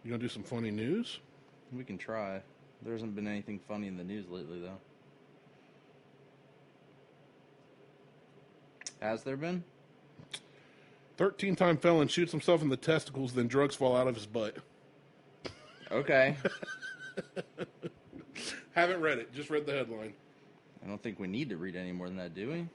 You gonna do some funny news? We can try. There hasn't been anything funny in the news lately, though. Has there been? 13-time felon shoots himself in the testicles, then drugs fall out of his butt. Okay. Haven't read it. Just read the headline. I don't think we need to read any more than that, do we?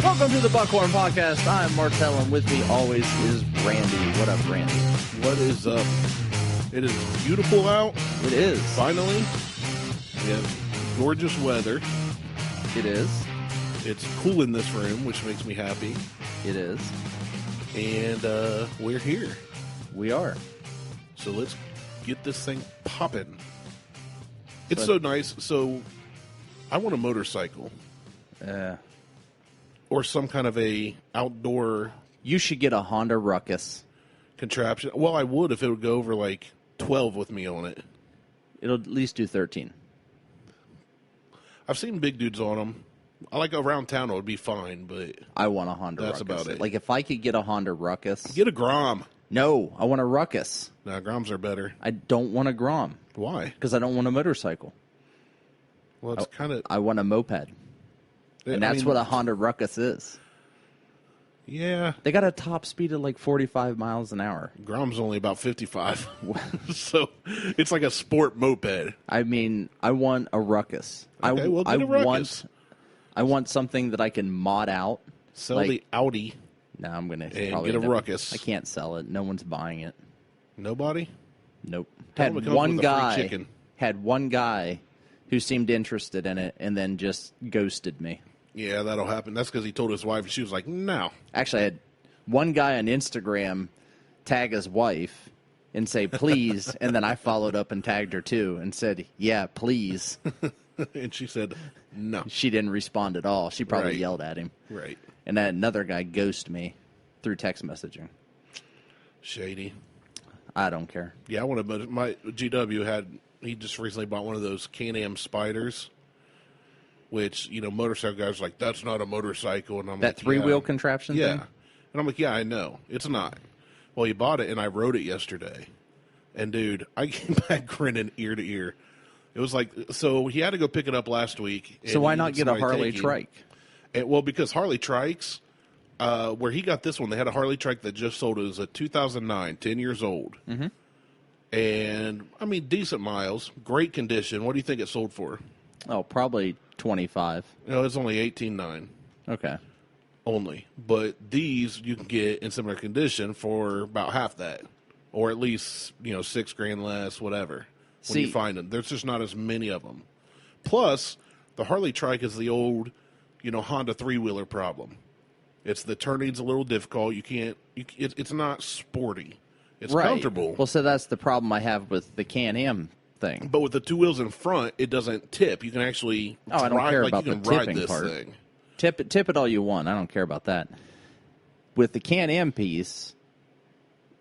Welcome to the Buckhorn Podcast. I'm Martelle, and with me always is Randy. What up, Randy? What is up? It is beautiful out. It is. Finally. We have gorgeous weather. It is. It's cool in this room, which makes me happy. It is. And we're here. We are. So let's get this thing popping. It's so nice. So I want a motorcycle. Or some kind of a outdoor... You should get a Honda Ruckus. Contraption. Well, I would if it would go over like 12 with me on it. It'll at least do 13. I've seen big dudes on them. I like around town it would be fine, but... I want a Honda Ruckus. That's about it. Like, if I could get a Honda Ruckus... Get a Grom. No, I want a Ruckus. No, Groms are better. I don't want a Grom. Why? Because I don't want a motorcycle. Well, it's kind of... I want a moped. And that's what a Honda Ruckus is. Yeah. They got a top speed of like 45 miles an hour. Grom's only about 55. So it's like a sport moped. I mean, I want a Ruckus. Okay, well, get a Ruckus. I want something that I can mod out. Sell the Audi. No, I'm going to probably get a Ruckus. I can't sell it. No one's buying it. Nobody? Nope. Had one guy who seemed interested in it and then just ghosted me. Yeah, that'll happen. That's because he told his wife, and she was like, no. Actually, I had one guy on Instagram tag his wife and say, please, and then I followed up and tagged her too and said, yeah, please. And she said, no. She didn't respond at all. She probably yelled at him. Right. And then another guy ghosted me through text messaging. Shady. I don't care. Yeah, I want to. My GW he just recently bought one of those Can-Am Spiders. Which, you know, motorcycle guys are like, that's not a motorcycle. And I'm that like, three-wheel contraption thing? And I'm like, yeah, I know. It's not. Well, he bought it, and I rode it yesterday. And, dude, I came back grinning ear to ear. It was like, so he had to go pick it up last week. So why not get a Harley trike? Well, because Harley trikes, where he got this one, they had a Harley trike that just sold. It was a 2009, 10 years old. Mm-hmm. And, I mean, decent miles, great condition. What do you think it sold for? Oh, probably 25. No, it's only 18.9. Okay. Only. But these you can get in similar condition for about half that. Or at least, you know, $6,000 less, whatever. When you find them. There's just not as many of them. Plus, the Harley trike is the old, you know, Honda three-wheeler problem. It's the turning's a little difficult. You can't, it's not sporty. It's comfortable. Well, so that's the problem I have with the Can-Am thing. But with the two wheels in front, it doesn't tip. You can actually I don't care about you the can ride tipping this part. thing. Tip it all you want. I don't care about that. With the Can-Am piece,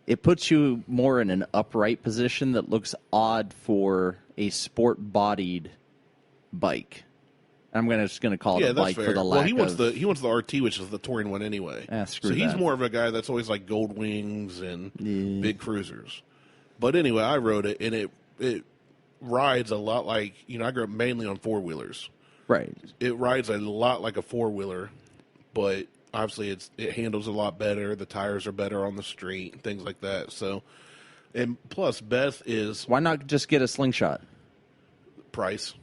it puts you more in an upright position that looks odd for a sport-bodied bike. I'm just going to call it a bike for the lack he wants the RT, which is the touring one anyway. So he's more of a guy that's always like gold wings and big cruisers. But anyway, I rode it, and it rides a lot like, you know, I grew up mainly on four-wheelers. Right. It rides a lot like a four-wheeler, but obviously it handles a lot better. The tires are better on the street, things like that. So, and plus Beth is... Why not just get a Slingshot? Price.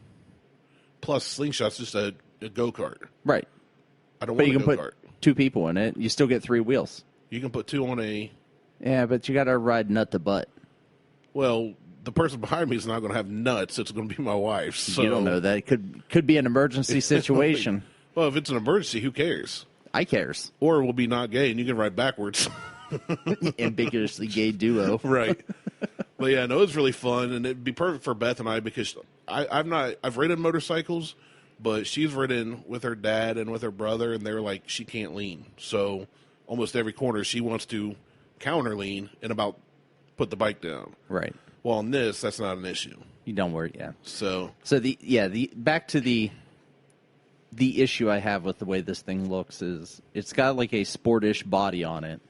Plus Slingshot's just a go-kart. Right. I don't want a go-kart. But you can put two people in it. You still get three wheels. You can put two on a... Yeah, but you got to ride nut to butt. Well, the person behind me is not going to have nuts. It's going to be my wife. So. You don't know that. It could be an emergency situation. Well, if it's an emergency, who cares? I cares. Or we'll be not gay, and you can ride backwards. Ambiguously gay duo. Right. But, yeah, no, it was really fun, and it'd be perfect for Beth and I because I've ridden motorcycles, but she's ridden with her dad and with her brother, and they're like, she can't lean. So almost every corner she wants to counter lean and about put the bike down. Right. Well, on this, that's not an issue. You don't worry, yeah. So back to the issue I have with the way this thing looks is it's got like a sportish body on it,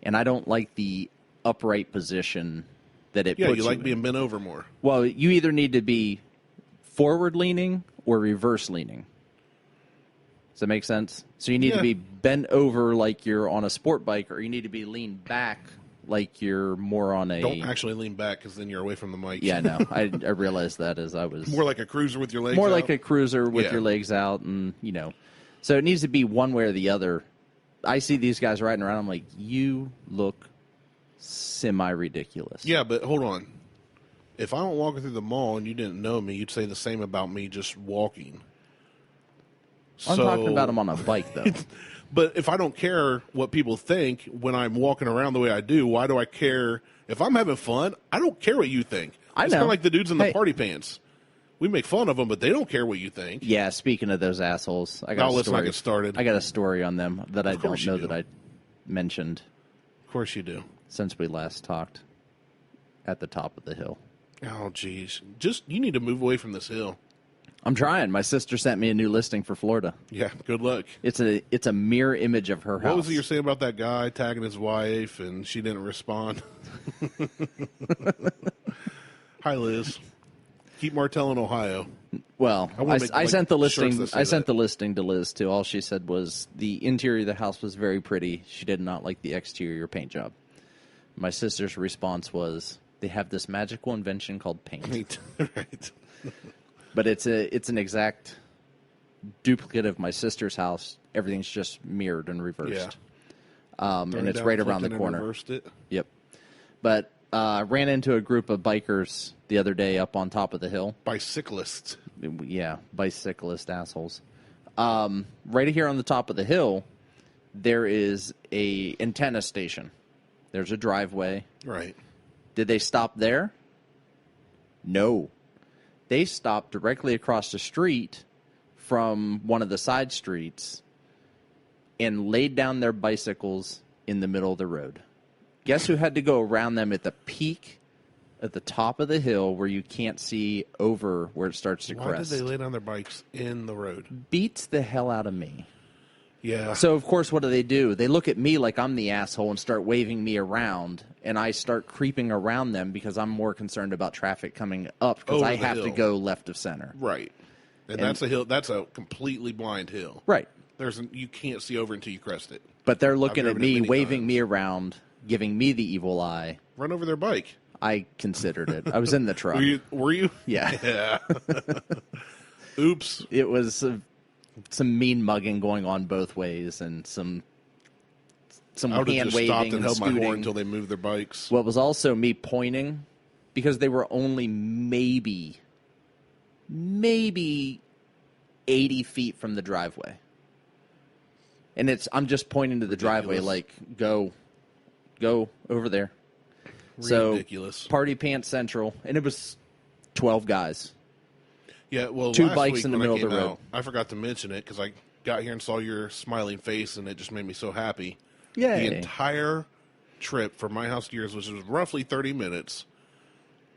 and I don't like the upright position that it puts you you like in. being bent over more. Well, you either need to be forward leaning or reverse leaning. Does that make sense? So you need to be bent over like you're on a sport bike, or you need to be leaned back like you're more on a... Don't actually lean back, because then you're away from the mic. Yeah, no. I realized that as I was... More like a cruiser with your legs More out? like a cruiser with your legs out, and, So it needs to be one way or the other. I see these guys riding around, I'm like, you look semi-ridiculous. Yeah, but hold on. If I don't walk through the mall and you didn't know me, you'd say the same about me just walking. I'm talking about them on a bike, though. But if I don't care what people think when I'm walking around the way I do, why do I care? If I'm having fun, I don't care what you think. I know. It's kind of like the dudes in the party pants. We make fun of them, but they don't care what you think. Yeah, speaking of those assholes, let's not get started. I got a story on them that I don't know that I mentioned. Of course you do. Since we last talked at the top of the hill. Oh, geez. You need to move away from this hill. I'm trying. My sister sent me a new listing for Florida. Yeah, good luck. It's a mirror image of her house. What was it you were saying about that guy tagging his wife and she didn't respond? Hi, Liz. Keep Martelle in Ohio. Well, I sent the listing. I sent that. the listing to Liz too. All she said was the interior of the house was very pretty. She did not like the exterior paint job. My sister's response was, "They have this magical invention called paint." Right. But it's an exact duplicate of my sister's house. Everything's just mirrored and reversed. Yeah. And it's right around the corner. Reversed it. Yep. But ran into a group of bikers the other day up on top of the hill. Bicyclists. Yeah, bicyclist assholes. Right here on the top of the hill, there is a antenna station. There's a driveway. Right. Did they stop there? No. They stopped directly across the street from one of the side streets and laid down their bicycles in the middle of the road. Guess who had to go around them at the peak at the top of the hill where you can't see over where it starts to crest? Why did they lay down their bikes in the road? Beats the hell out of me. Yeah. So, of course, what do? They look at me like I'm the asshole and start waving me around, and I start creeping around them because I'm more concerned about traffic coming up because I have to go left of center. Right. And that's a hill. That's a completely blind hill. Right. You can't see over until you crest it. But they're looking at me, waving me around, giving me the evil eye. Run over their bike. I considered it. I was in the truck. Were you? Yeah. Yeah. Oops. It was some mean mugging going on both ways, and some hand waving and stopped and held scooting. my horn until they moved their bikes. Well, it was also me pointing because they were only maybe 80 feet from the driveway. And I'm just pointing to the driveway like, go over there. Ridiculous. So, Party Pants Central, and it was 12 guys. Yeah, well, 2 last bikes week in the when middle I of the came road. out, I forgot to mention it because I got here and saw your smiling face, and it just made me so happy. Yay. The entire trip from my house to yours, which was roughly 30 minutes,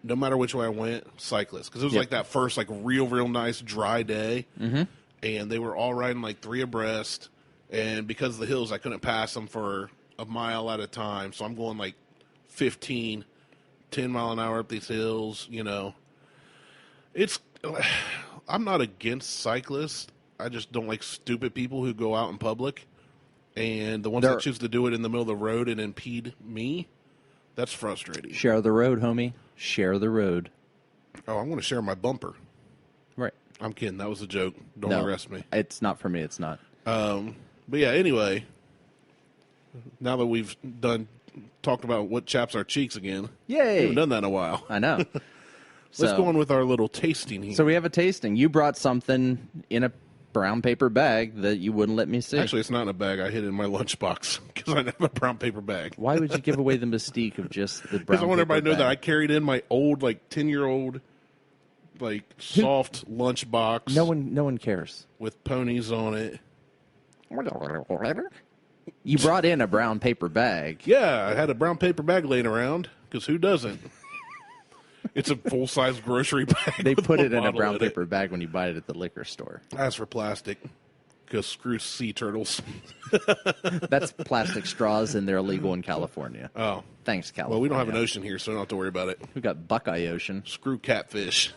no matter which way I went, cyclists. Because it was like that first real nice dry day, and they were all riding like 3 abreast, and because of the hills, I couldn't pass them for a mile at a time, so I'm going like 10 mile an hour up these hills, I'm not against cyclists. I just don't like stupid people who go out in public, and the ones that choose to do it in the middle of the road and impede me, that's frustrating. Share the road, homie. Share the road. Oh, I'm going to share my bumper. Right. I'm kidding. That was a joke. Don't arrest me. It's not for me. It's not. But yeah, anyway, now that we've talked about what chaps our cheeks again. Yay! We haven't done that in a while. I know. Let's go on with our little tasting here. So we have a tasting. You brought something in a brown paper bag that you wouldn't let me see. Actually, it's not in a bag. I hid it in my lunchbox because I didn't have a brown paper bag. Why would you give away the mystique of just the brown paper bag? Because I want everybody to know that I carried in my old, 10-year-old, soft lunchbox. No one cares. With ponies on it. You brought in a brown paper bag. Yeah, I had a brown paper bag laying around, because who doesn't? It's a full-size grocery bag. They put it in a bottle brown paper bag when you buy it at the liquor store. That's for plastic, because screw sea turtles. That's plastic straws, and they're illegal in California. Oh. Thanks, California. Well, we don't have an ocean here, so we don't have to worry about it. We got Buckeye Ocean. Screw catfish.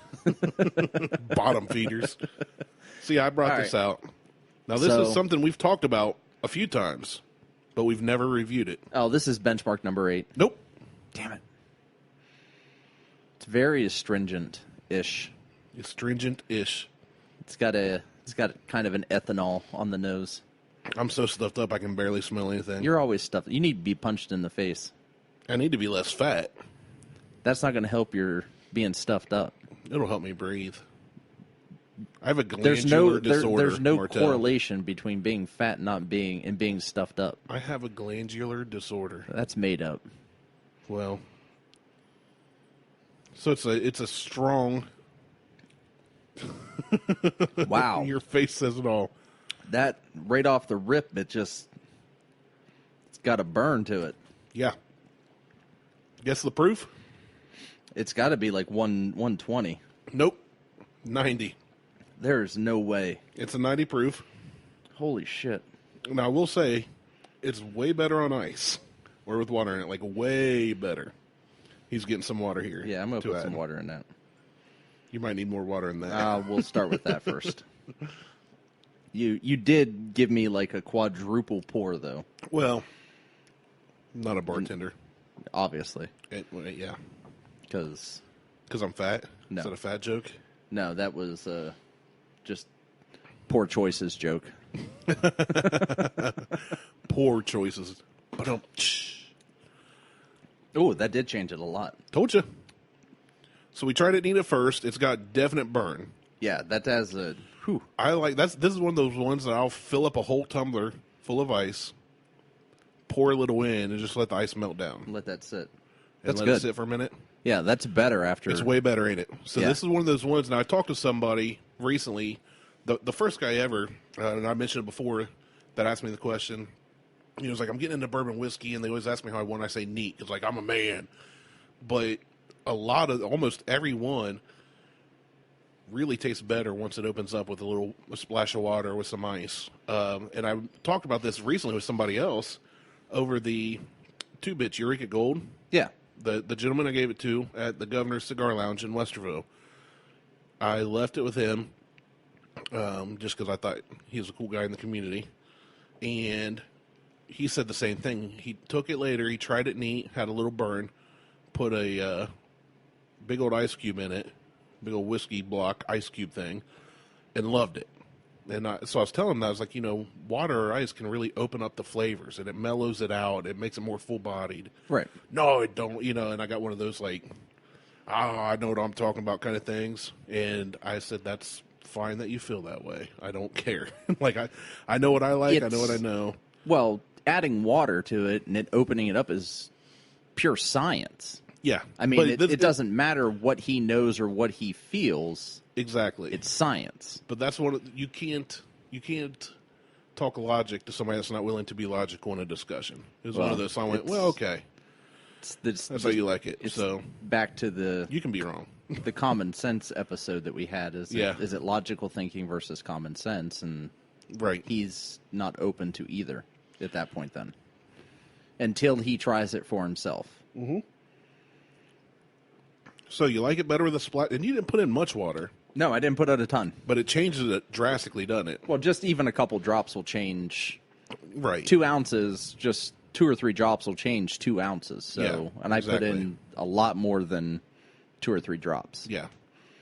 Bottom feeders. See, I brought this out. Now, this is something we've talked about a few times, but we've never reviewed it. Oh, this is benchmark number 8. Nope. Damn it. It's very astringent-ish. Astringent-ish. It's got kind of an ethanol on the nose. I'm so stuffed up I can barely smell anything. You're always stuffed. You need to be punched in the face. I need to be less fat. That's not going to help your being stuffed up. It'll help me breathe. I have a glandular disorder. There's no Martelle. correlation between being fat and being stuffed up. I have a glandular disorder. That's made up. Well, so it's a strong. Wow. Your face says it all. That right off the rip, it's got a burn to it. Yeah. Guess the proof? It's got to be like 120. Nope. 90. There's no way. It's a 90 proof. Holy shit. Now, I will say, it's way better on ice or with water in it. Like, way better. He's getting some water here. Yeah, I'm going to put some water in that. You might need more water in that. We'll start with that first. You did give me like a quadruple pour, though. Well, not a bartender. Obviously. Yeah. Because I'm fat? No. Is that a fat joke? No, that was just poor choices joke. Poor choices. Oh, that did change it a lot. Told you. So we tried it neat at first. It's got definite burn. Yeah, that has a... Whew. This is one of those ones that I'll fill up a whole tumbler full of ice, pour a little in, and just let the ice melt down. Let that sit. That's good. Let it sit for a minute. Yeah, that's better after... It's way better, ain't it? So This is one of those ones. Now, I talked to somebody recently, the first guy ever, and I mentioned it before, that asked me the question. He was like, I'm getting into bourbon whiskey, and they always ask me how I want. I say neat, because like, I'm a man. But almost every one really tastes better once it opens up with a splash of water with some ice. And I talked about this recently with somebody else over the 2-bit Eureka Gold. Yeah. The gentleman I gave it to at the Governor's Cigar Lounge in Westerville. I left it with him just because I thought he was a cool guy in the community. And he said the same thing. He took it later. He tried it neat, had a little burn, put a big old ice cube in it, big old whiskey block ice cube thing, and loved it. And so I was telling him that I was like, water or ice can really open up the flavors, and it mellows it out. It makes it more full-bodied. Right. No, it don't. And I got one of those like, I know what I'm talking about kind of things. And I said, that's fine that you feel that way. I don't care. Like I know what I like. I know what I know. Well, adding water to it and it opening it up is pure science. Yeah. I mean, it doesn't matter what he knows or what he feels. Exactly. It's science. But that's you can't talk logic to somebody that's not willing to be logical in a discussion. It was one of those. So I went, well, okay. That's how you like it. So back to the... You can be wrong. The common sense episode that we had is it logical thinking versus common sense? And right. He's not open to either at that point then. Until he tries it for himself. Mm-hmm. So you like it better with a splash? And you didn't put in much water. No, I didn't put out a ton. But it changes it drastically, doesn't it? Well, just even a couple drops will change. Right. 2 ounces, just 2 or 3 drops will change 2 ounces. So, yeah, and I put in a lot more than 2 or 3 drops. Yeah.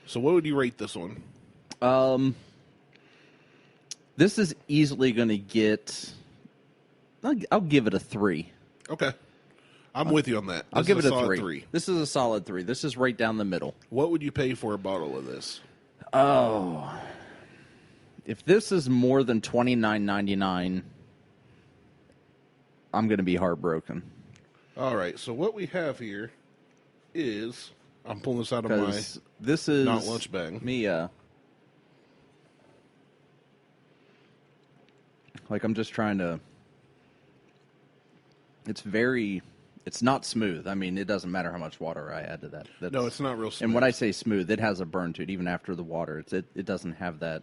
So what would you rate this one? This is easily going to get... I'll give it a 3. Okay. I'm with you on that. I'll give it a 3. This is a solid 3. This is right down the middle. What would you pay for a bottle of this? Oh. If this is more than $29.99, I'm going to be heartbroken. All right. So what we have here is... I'm pulling this out of my this is not lunch bag. Me, like I'm just trying to It's not smooth. I mean, it doesn't matter how much water I add to that. No, it's not real smooth. And when I say smooth, it has a burn to it even after the water. It doesn't have that.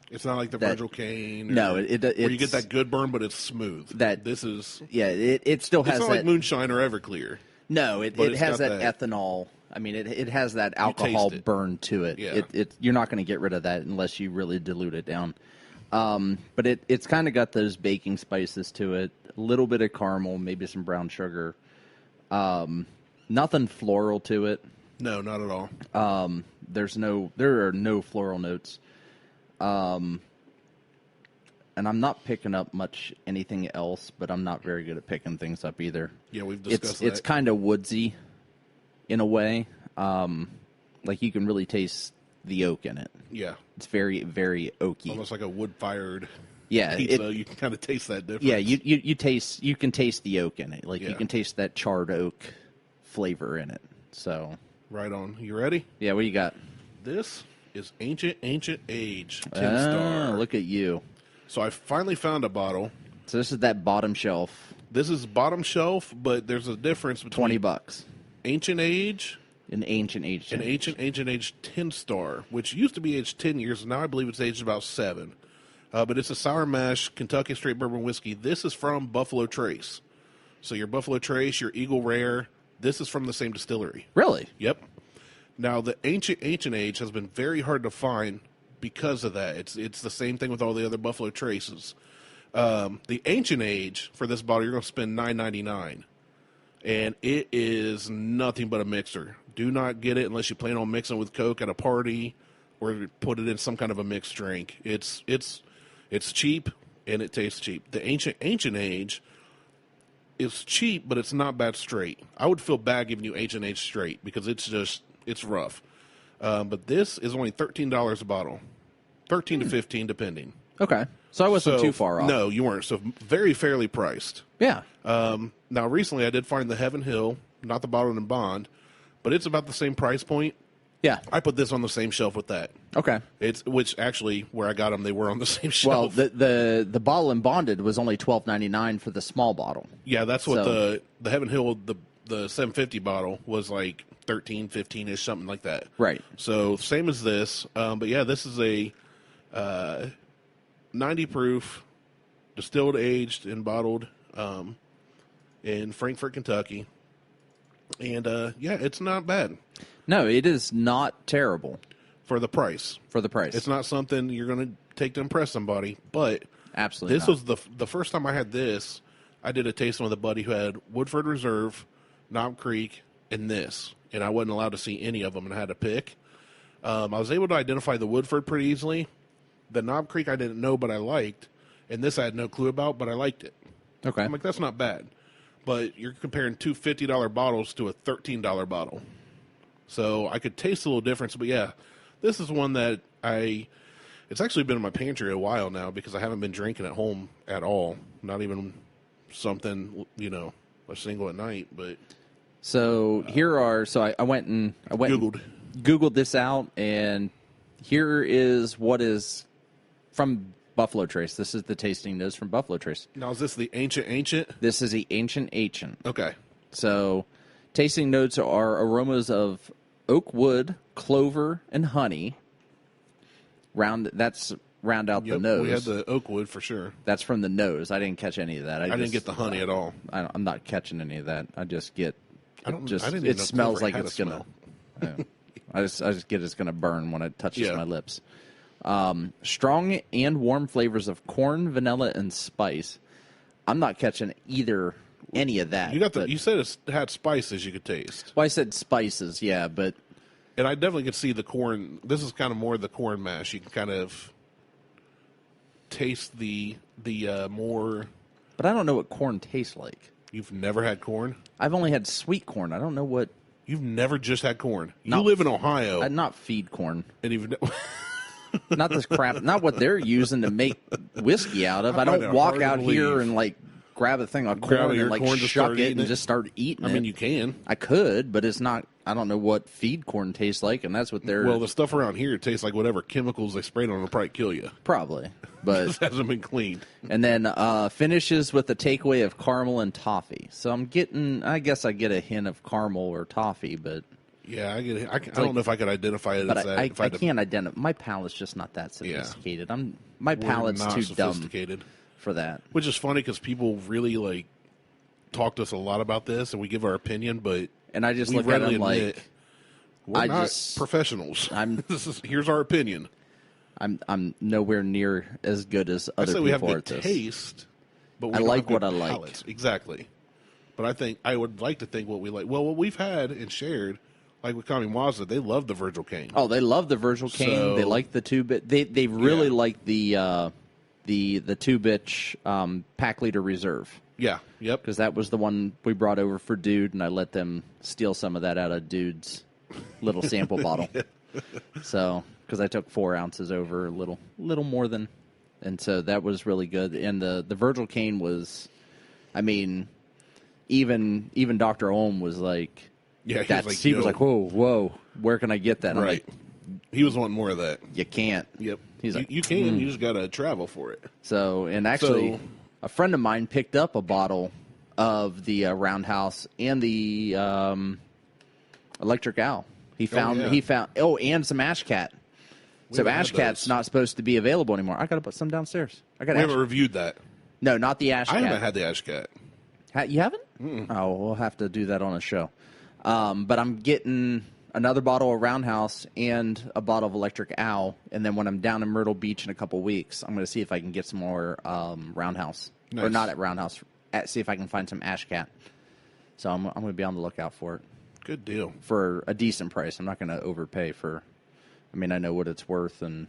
It's not like the Virgil Cane. No, where you get that good burn, but it's smooth. This is it still has. It's not that, like moonshine or Everclear. No, it has that ethanol. I mean, it has that alcohol burn to it. Yeah. You're not going to get rid of that unless you really dilute it down. But it's kind of got those baking spices to it. A little bit of caramel, maybe some brown sugar. Nothing floral to it. No, not at all. There are no floral notes. And I'm not picking up much anything else, but I'm not very good at picking things up either. Yeah, we've discussed that. It's kind of woodsy in a way. Like you can really taste the oak in it. Yeah. It's very, very oaky. Almost like a wood-fired pizza. You can kind of taste that difference. Yeah, you can taste the oak in it. Like you can taste that charred oak flavor in it. So right on. You ready? Yeah, what you got? This is Ancient Age 10-star. Look at you. So I finally found a bottle. So this is that bottom shelf. This is bottom shelf, but there's a difference between $20. Ancient Age An Ancient Age. An Ancient Age 10-star, which used to be aged 10 years. Now I believe it's aged about 7. But it's a sour mash Kentucky straight bourbon whiskey. This is from Buffalo Trace. So your Buffalo Trace, your Eagle Rare, this is from the same distillery. Really? Yep. Now, the Ancient Age has been very hard to find because of that. It's the same thing with all the other Buffalo Traces. The Ancient Age, for this bottle, you're going to spend $9.99. And it is nothing but a mixer. Do not get it unless you plan on mixing with Coke at a party or put it in some kind of a mixed drink. It's cheap, and it tastes cheap. The Ancient Age is cheap, but it's not bad straight. I would feel bad giving you Ancient Age straight because it's rough. But this is only $13 a bottle. $13 to $15 depending. Okay. So I wasn't too far off. No, you weren't. So very fairly priced. Yeah. Now, recently I did find the Heaven Hill, not the Bottled and Bond, but it's about the same price point. Yeah. I put this on the same shelf with that. Okay. Which actually, where I got them, they were on the same shelf. Well, the bottle and bonded was only $12.99 for the small bottle. Yeah, that's what the Heaven Hill, the 750 bottle was like 13, 15-ish, something like that. Right. So same as this. But yeah, this is a 90 proof, distilled, aged, and bottled in Frankfort, Kentucky. And yeah, it's not bad. No, it is not terrible. For the price. It's not something you're going to take to impress somebody, but absolutely this was the first time I had this. I did a tasting with a buddy who had Woodford Reserve, Knob Creek, and this, and I wasn't allowed to see any of them and I had to pick. I was able to identify the Woodford pretty easily. The Knob Creek I didn't know, but I liked, and this I had no clue about, but I liked it. Okay. I'm like, that's not bad. But you're comparing two $50 bottles to a $13 bottle. So I could taste a little difference, but yeah, this is one that it's actually been in my pantry a while now because I haven't been drinking at home at all. Not even something, a single at night, but. So I went Googled this out, and here is what is from Buffalo Trace. This is the tasting notes from Buffalo Trace. Now, is this the Ancient? This is the Ancient. Okay. So tasting notes are aromas of oak wood, clover, and honey. Round out the nose. We had the oak wood for sure. That's from the nose. I didn't catch any of that. I didn't get the honey at all. I'm not catching any of that. I just get. I didn't it know smells clover like had it's a gonna. smell. I just get it's gonna burn when it touches my lips. Strong and warm flavors of corn, vanilla, and spice. I'm not catching any of that. You said it had spices you could taste. Well, I said spices, yeah, but and I definitely could see the corn. This is kind of more the corn mash. You can kind of taste the more. But I don't know what corn tastes like. You've never had corn? I've only had sweet corn. I don't know what. You've never just had corn. You live in Ohio. I'd not feed corn. And you've not this crap. Not what they're using to make whiskey out of. I don't walk out here and grab a thing of corn and like shuck it and just start eating it. I mean, you can. I could, but it's not. I don't know what feed corn tastes like, and that's what they're. Well, the stuff around here tastes like whatever chemicals they sprayed on it will probably kill you. Probably, but it just hasn't been cleaned. And then finishes with a takeaway of caramel and toffee. So I'm getting. I guess I get a hint of caramel or toffee, but. Yeah, I get it. I don't know if I could identify it but as that. I can't identify. My palate's just not that sophisticated. Yeah. My palate's too sophisticated dumb for that. Which is funny because people really like talk to us a lot about this, and we give our opinion, but I just look at them like we're not professionals. Here's our opinion. I'm nowhere near as good as other people. We have good taste, but I like what I like. Exactly. But I would like to think what we like. Well, what we've had and shared. Like with Kamiwaza, they love the Virgil cane. Oh, they love the Virgil cane. So, they like the 2-bit. They really like the 2-bitch pack leader reserve. Yeah, yep. Because that was the one we brought over for Dude, and I let them steal some of that out of Dude's little sample bottle. So, because I took 4 ounces over, a little more than, and so that was really good. And the Virgil cane was, I mean, even Dr. Ohm was like. Yeah, he was like, whoa, where can I get that? Right. Like, he was wanting more of that. You can't. Yep. He's like, you can. You just got to travel for it. So, and actually, a friend of mine picked up a bottle of the Roundhouse and the Electric Owl. He found, and some Ash Cat. So Ash Cat's not supposed to be available anymore. I got to put some downstairs. We haven't reviewed that. No, not the Ash Cat. I haven't had the Ash Cat. You haven't? Mm-mm. Oh, we'll have to do that on a show. But I'm getting another bottle of Roundhouse and a bottle of Electric Owl, and then when I'm down in Myrtle Beach in a couple weeks, I'm going to see if I can get some more Roundhouse. Nice. Or not at Roundhouse. See if I can find some Ash Cat. So I'm going to be on the lookout for it. Good deal. For a decent price. I'm not going to overpay for... I mean, I know what it's worth. And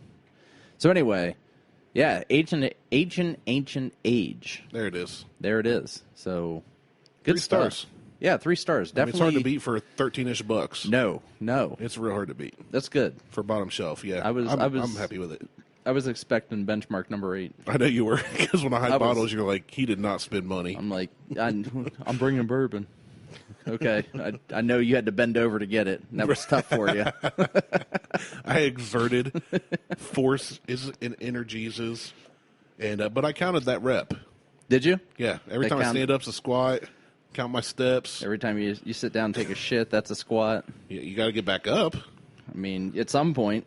so anyway, yeah, ancient age. There it is. There it is. So good 3 stuff. Stars. Yeah, 3 stars. Definitely. It's hard to beat for 13-ish bucks. No. It's real hard to beat. That's good. For bottom shelf, yeah. I'm happy with it. I was expecting benchmark number 8. I know you were, because when I had bottles, you're like, he did not spend money. I'm like, I'm bringing burping. Okay, I know you had to bend over to get it, and that was tough for you. I exerted force and energies, but I counted that rep. Did you? Yeah, every time I stand up's a squat. Count my steps. Every time you sit down and take a shit, that's a squat. Yeah, you got to get back up. I mean, at some point.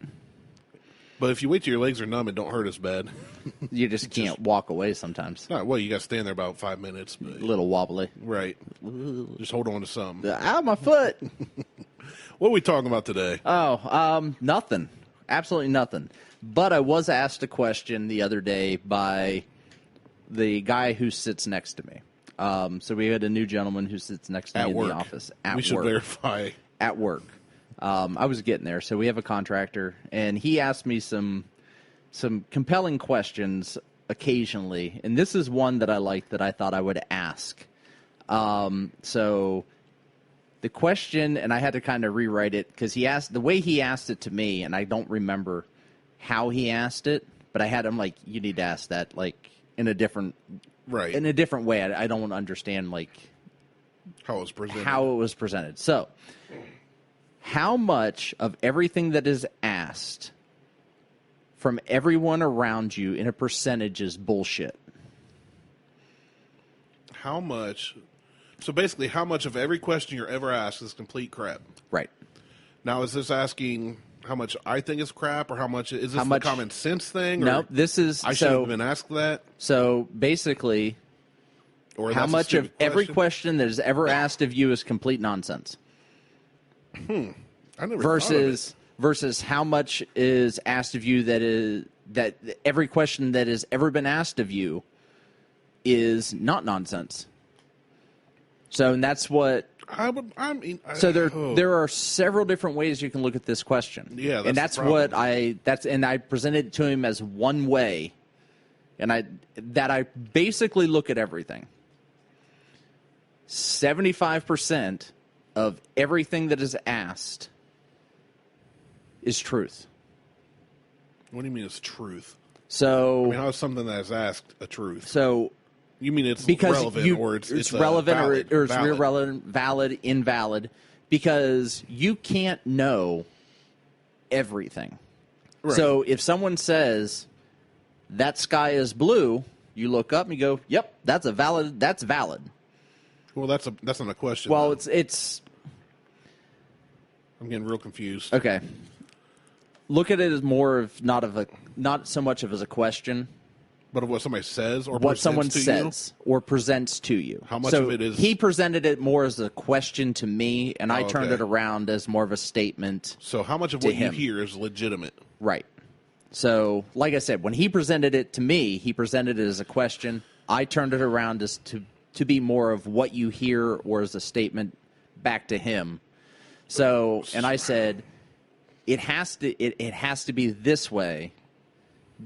But if you wait till your legs are numb, it don't hurt as bad. You just can't walk away sometimes. Well, you got to stand there about 5 minutes. But, a little wobbly. Right. Just hold on to something. Ow, my foot. What are we talking about today? Oh, nothing. Absolutely nothing. But I was asked a question the other day by the guy who sits next to me. So we had a new gentleman who sits next to me in the office. We should verify. At work. I was getting there. So we have a contractor, and he asked me some compelling questions occasionally. And this is one that I liked that I thought I would ask. So the question, and I had to kind of rewrite it because the way he asked it to me, and I don't remember how he asked it, but I had him like, you need to ask that like in a different right. In a different way. I don't understand like how it was presented. So, how much of everything that is asked from everyone around you in a percentage is bullshit? How much? So basically, how much of every question you're ever asked is complete crap? Right. Now, is this asking how much I think is crap, or how much is this a common sense thing? No, this is. I should have been asked that. So basically, or how much of every question that is ever asked of you is complete nonsense? I never versus how much is asked of you that every question that has ever been asked of you is not nonsense. So, and that's what. There are several different ways you can look at this question. Yeah, that's and I presented it to him as one way, and I basically look at everything. 75% of everything that is asked is truth. What do you mean it's truth? So, I mean, how is something that is asked a truth? So, You mean it's because relevant or it's relevant valid, or it's valid. irrelevant, valid, invalid, because you can't know everything. Right. So if someone says that sky is blue, you look up and you go, "Yep, that's valid." Well, that's not a question. Well, though. it's I'm getting real confused. okay. Look at it as more of not so much of as a question, But of what somebody says or what presents someone to says or presents to you. How much so of it is- he presented it more as a question to me, and I turned okay. it around as more of a statement. So how much of to what him. you hear is legitimate? Right. So, like I said, when he presented it to me, he presented it as a question. I turned it around as to be more of what you hear or as a statement back to him. So, and I said, it has to be this way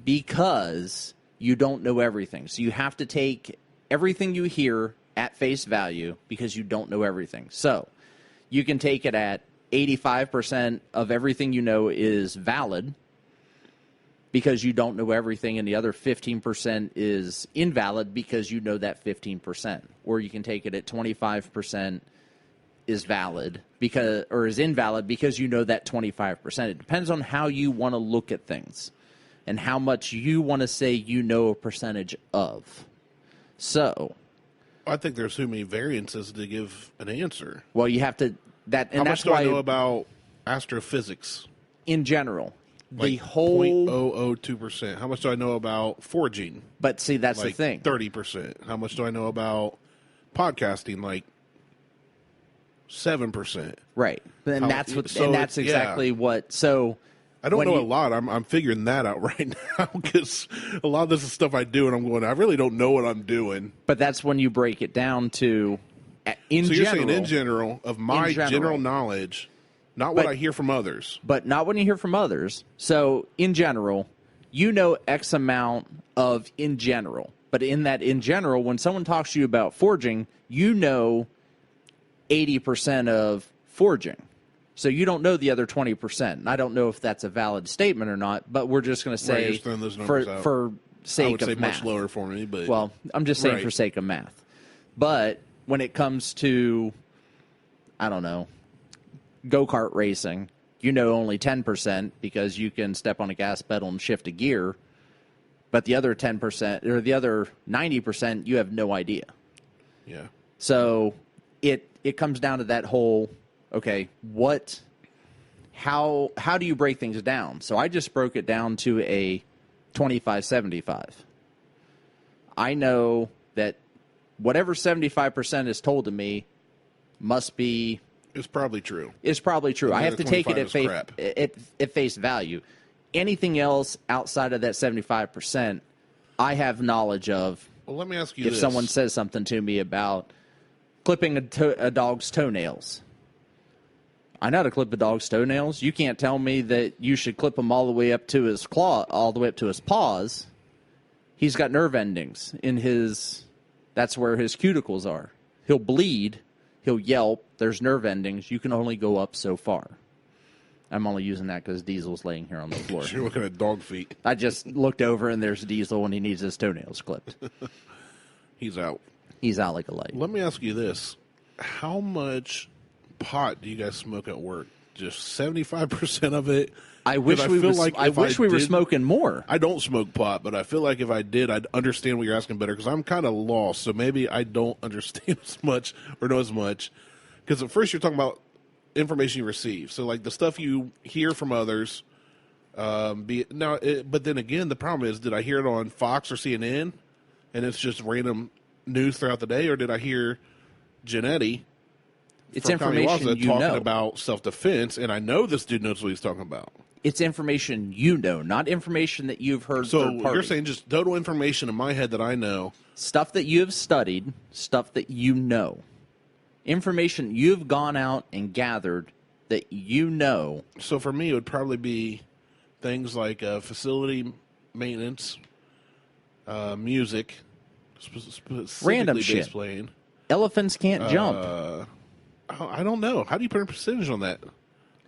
because you don't know everything. So you have to take everything you hear at face value because you don't know everything. So you can take it at 85% of everything you know is valid because you don't know everything, and the other 15% is invalid because you know that 15%. Or you can take it at 25% is valid because, or is invalid because you know that 25%. It depends on how you want to look at things and how much you want to say you know a percentage of. So, I think there's too many variances to give an answer. well, you have to that, and How that's much do why I know about astrophysics? in general, the Like whole 0.002%. How much do I know about foraging? But see, that's Like the thing. 30%. How much do I know about podcasting? Like 7%. Right. And How- that's what so and that's it's- exactly yeah. what. So I don't when know you- a lot. I'm figuring that out right now because a lot of this is stuff I do, and I'm going, I really don't know what I'm doing. But that's when you break it down to in So you're general. saying in general, of my general. general knowledge, not what But- I hear from others. But not when you hear from others. So in general, you know X amount of in general. But in that in general, when someone talks to you about forging, you know 80% of forging. So you don't know the other 20%. And I don't know if that's a valid statement or not, but we're just going to Right, say just throwing those numbers out. for I sake would say of math. much lower for me, but Well, I'm just saying Right. for sake of math. But when it comes to, I don't know, go-kart racing, you know only 10% because you can step on a gas pedal and shift a gear. But the other 10% or the other 90%, you have no idea. yeah. So it comes down to that whole, okay, how do you break things down? So I just broke it down to a 25-75. I know that whatever 75% is told to me must be It's probably true. is probably true. And I the have to take it 25 at is face crap. at face value. Anything else outside of that 75%, I have knowledge of. Well, let me ask you If this. someone says something to me about clipping a dog's toenails, I know how to clip a dog's toenails. You can't tell me that you should clip them all the way up to his claw, all the way up to his paws. He's got nerve endings in his. That's where his cuticles are. He'll bleed. He'll yelp. There's nerve endings. You can only go up so far. I'm only using that because Diesel's laying here on the floor. You're looking at dog feet. I just looked over and there's Diesel when he needs his toenails clipped. He's out. He's out like a light. Let me ask you this. How much pot do you guys smoke at work? Just 75% of it? I wish 'Cause we feel was, like I if wish we were did- smoking more. I don't smoke pot, but I feel like if I did, I'd understand what you're asking better because I'm kind of lost. So maybe I don't understand as much or know as much. Because at first you're talking about information you receive. So like the stuff you hear from others. But then again, the problem is, did I hear it on Fox or CNN, and it's just random news throughout the day, or did I hear Janetti? It's from Connie information Waza you talking know. about self-defense, and I know this dude knows what he's talking about. It's information you know, not information that you've heard So third party. you're saying just total information in my head that I know. Stuff that you have studied, stuff that you know. Information you've gone out and gathered that you know. So for me, it would probably be things like facility maintenance, music, specifically Random bass shit. playing. Elephants can't jump. I don't know. How do you put a percentage on that?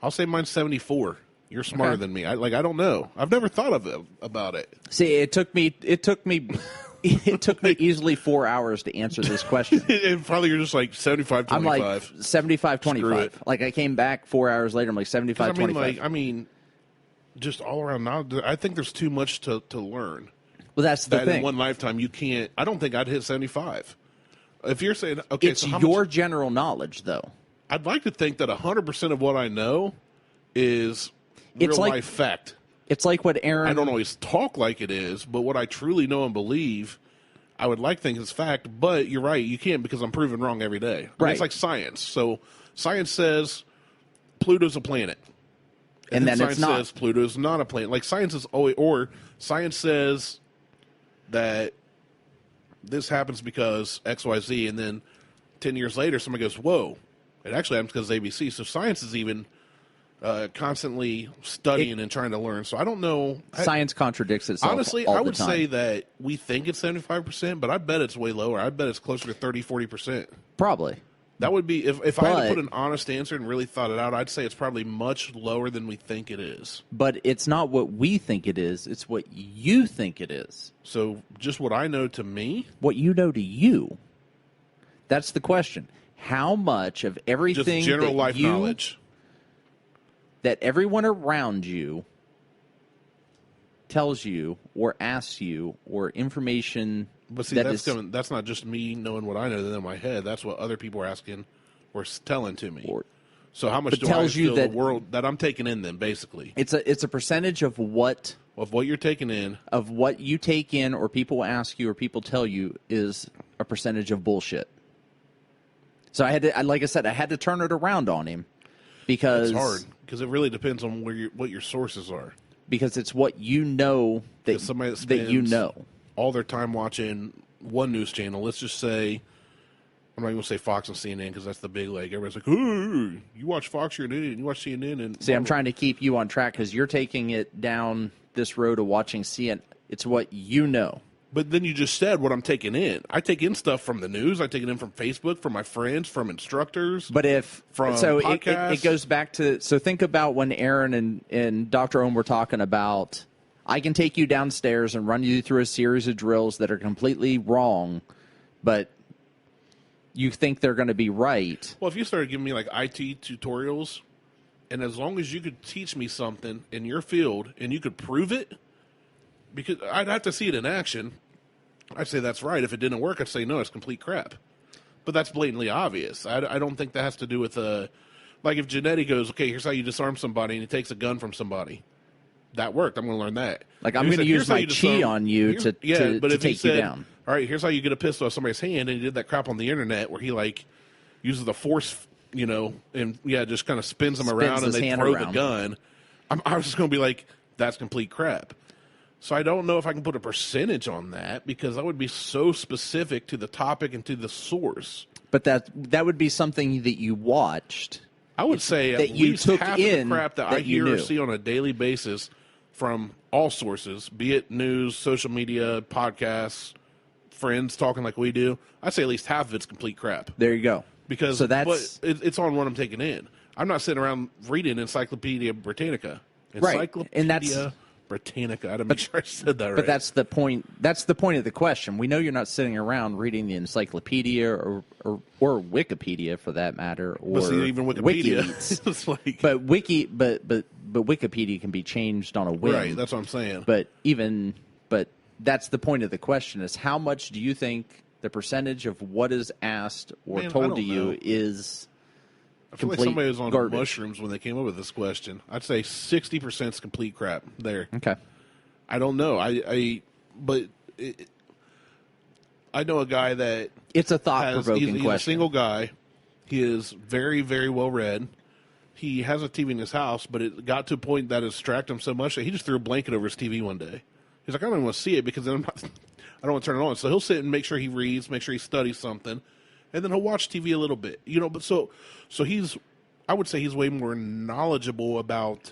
I'll say mine's 74. You're smarter Okay. than me. I don't know. I've never thought about it. See, it took me It took me easily 4 hours to answer this question. And probably you're just like 75-25. I'm like 75-25. Like I came back 4 hours later. I'm like 75-25. I mean, just all around knowledge. I think there's too much to learn. Well, that's the thing. In one lifetime, you can't. I don't think I'd hit 75. If you're saying, okay, it's so your general knowledge, though. I'd like to think that 100% of what I know is real life fact. It's like what Aaron... I don't always talk like it is, but what I truly know and believe, I would like to think is fact. But you're right, you can't, because I'm proven wrong every day. I mean, right. It's like science. So science says Pluto's a planet. And then science it's not. says Pluto's not a planet. Like science is always... Or science says that this happens because X, Y, Z, and then 10 years later, somebody goes, whoa, it actually happens because of ABC. So science is even constantly studying and trying to learn. So I don't know. Science contradicts itself. Honestly, all I would the time. say that we think it's 75%, but I bet it's way lower. I bet it's closer to 30-40%. Probably. That would be, if I had to put an honest answer and really thought it out, I'd say it's probably much lower than we think it is. But it's not what we think it is. It's what you think it is. So just what I know to me? What you know to you. That's the question. How much of everything just general life knowledge that everyone around you tells you or asks you or information... But see, that's not just me knowing what I know in my head. That's what other people are asking or telling to me. So how much do I feel the world that I'm taking in then, basically? It's a percentage of what you're taking in. Of what you take in or people ask you or people tell you is a percentage of bullshit. So I had to, like I said, I had to turn it around on him because... It's hard because it really depends on what your sources are. Because it's what you know that you know. All their time watching one news channel. Let's just say, I'm not even going to say Fox and CNN because that's the big leg. Everybody's like, "Hey, you watch Fox, you're an idiot. You watch CNN." And see, I'm trying to keep you on track because you're taking it down this road of watching CNN. It's what you know. But then you just said what I'm taking in. I take in stuff from the news. I take it in from Facebook, from my friends, from instructors. But podcasts. It goes back to, so think about when Aaron and Dr. Ohm were talking about, I can take you downstairs and run you through a series of drills that are completely wrong, but you think they're going to be right. Well, if you started giving me like IT tutorials, and as long as you could teach me something in your field and you could prove it, because I'd have to see it in action, I'd say that's right. If it didn't work, I'd say no, it's complete crap. But that's blatantly obvious. I don't think that has to do with like if Janetti goes, okay, here's how you disarm somebody, and he takes a gun from somebody. That worked. I'm going to learn that. Like, I'm going to use my chi on you to take you down. All right, here's how you get a pistol out of somebody's hand, and he did that crap on the internet where he, like, uses the force, and, just kind of spins them around, and they throw the gun. I was just going to be like, that's complete crap. So I don't know if I can put a percentage on that, because that would be so specific to the topic and to the source. But that would be something that you watched. I would say that at you least took half in of the crap that I hear or see on a daily basis from all sources, be it news, social media, podcasts, friends talking like we do, I'd say at least half of it's complete crap. There you go. Because it's on what I'm taking in. I'm not sitting around reading Encyclopedia Britannica. Encyclopedia Britannica. I had to make sure I said that right. But that's the point. That's the point of the question. We know you're not sitting around reading the encyclopedia or Wikipedia, for that matter, or even Wikipedia. It's like, but Wikipedia can be changed on a whim. Right. That's what I'm saying. But that's the point of the question: is how much do you think the percentage of what is asked or told to you is? I feel like somebody was on mushrooms when they came up with this question. I'd say 60% is complete crap there. Okay. I don't know. I know a guy that... It's a thought-provoking question. He's a single guy. He is very, very well-read. He has a TV in his house, but it got to a point that it distracted him so much that he just threw a blanket over his TV one day. He's like, I don't even want to see it because then I don't want to turn it on. So he'll sit and make sure he reads, make sure he studies something, and then he'll watch TV a little bit. But so he's, I would say he's way more knowledgeable about,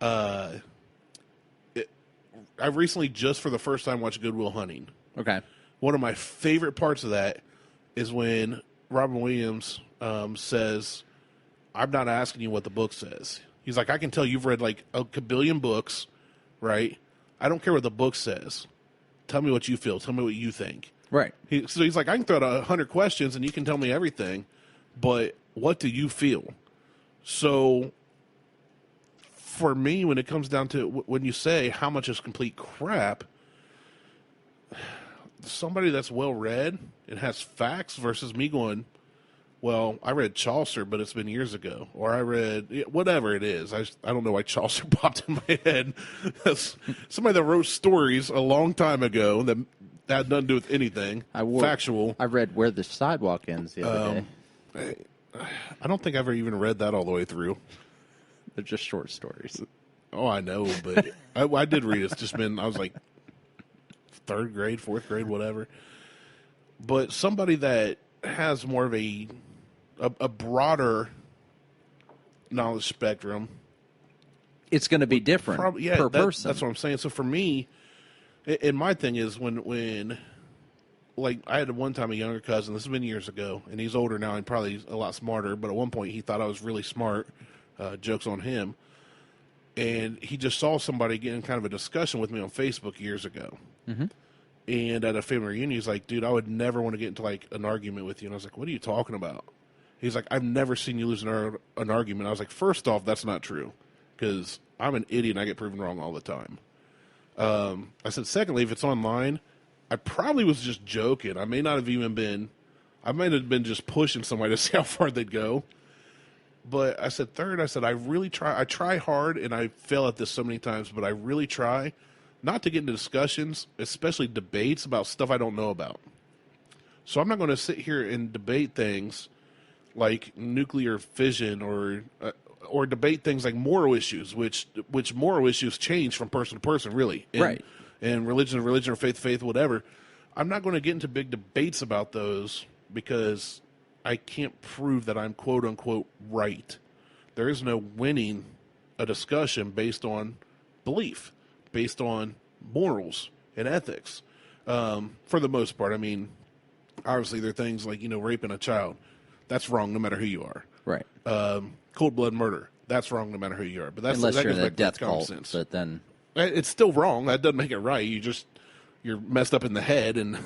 I recently just for the first time watched Good Will Hunting. Okay. One of my favorite parts of that is when Robin Williams says, I'm not asking you what the book says. He's like, I can tell you've read like a kabillion books, right? I don't care what the book says. tell me what you feel. Tell me what you think. Right. So he's like, I can throw out 100 questions and you can tell me everything, but what do you feel? So for me, when it comes down to when you say how much is complete crap, somebody that's well read and has facts versus me going, well, I read Chaucer, but it's been years ago. Or I read whatever it is. I don't know why Chaucer popped in my head. That's somebody that wrote stories a long time ago that had nothing to do with anything factual. I read Where the Sidewalk Ends the other day. I don't think I've ever even read that all the way through. They're just short stories. Oh, I know, but I did read it. It's just been, I was like 3rd grade, 4th grade, whatever. But somebody that has more of a broader knowledge spectrum. It's going to be different per person. That's what I'm saying. So for me, and my thing is when like I had one time a younger cousin, this has been years ago, and he's older now and probably a lot smarter, but at one point he thought I was really smart. Joke's on him. And he just saw somebody getting kind of a discussion with me on Facebook years ago. Mm-hmm. And at a family reunion, he's like, dude, I would never want to get into like an argument with you. And I was like, what are you talking about? He's like, I've never seen you lose an argument. I was like, first off, that's not true, because I'm an idiot and I get proven wrong all the time. I said, secondly, if it's online, I probably was just joking. I may not have even been, I might have been just pushing somebody to see how far they'd go. But I said, third, I said, I try hard, and I fail at this so many times, but I really try not to get into discussions, especially debates about stuff I don't know about. So I'm not going to sit here and debate things like nuclear fission or debate things like moral issues, which moral issues change from person to person, really. Right. And religion or faith, whatever. I'm not going to get into big debates about those because I can't prove that I'm quote-unquote right. There is no winning a discussion based on belief, based on morals and ethics. For the most part, I mean, obviously there are things like, raping a child. That's wrong no matter who you are. Right. Cold-blood murder. That's wrong no matter who you are. But unless you're in a death cult, but then it's still wrong. That doesn't make it right. You're messed up in the head. And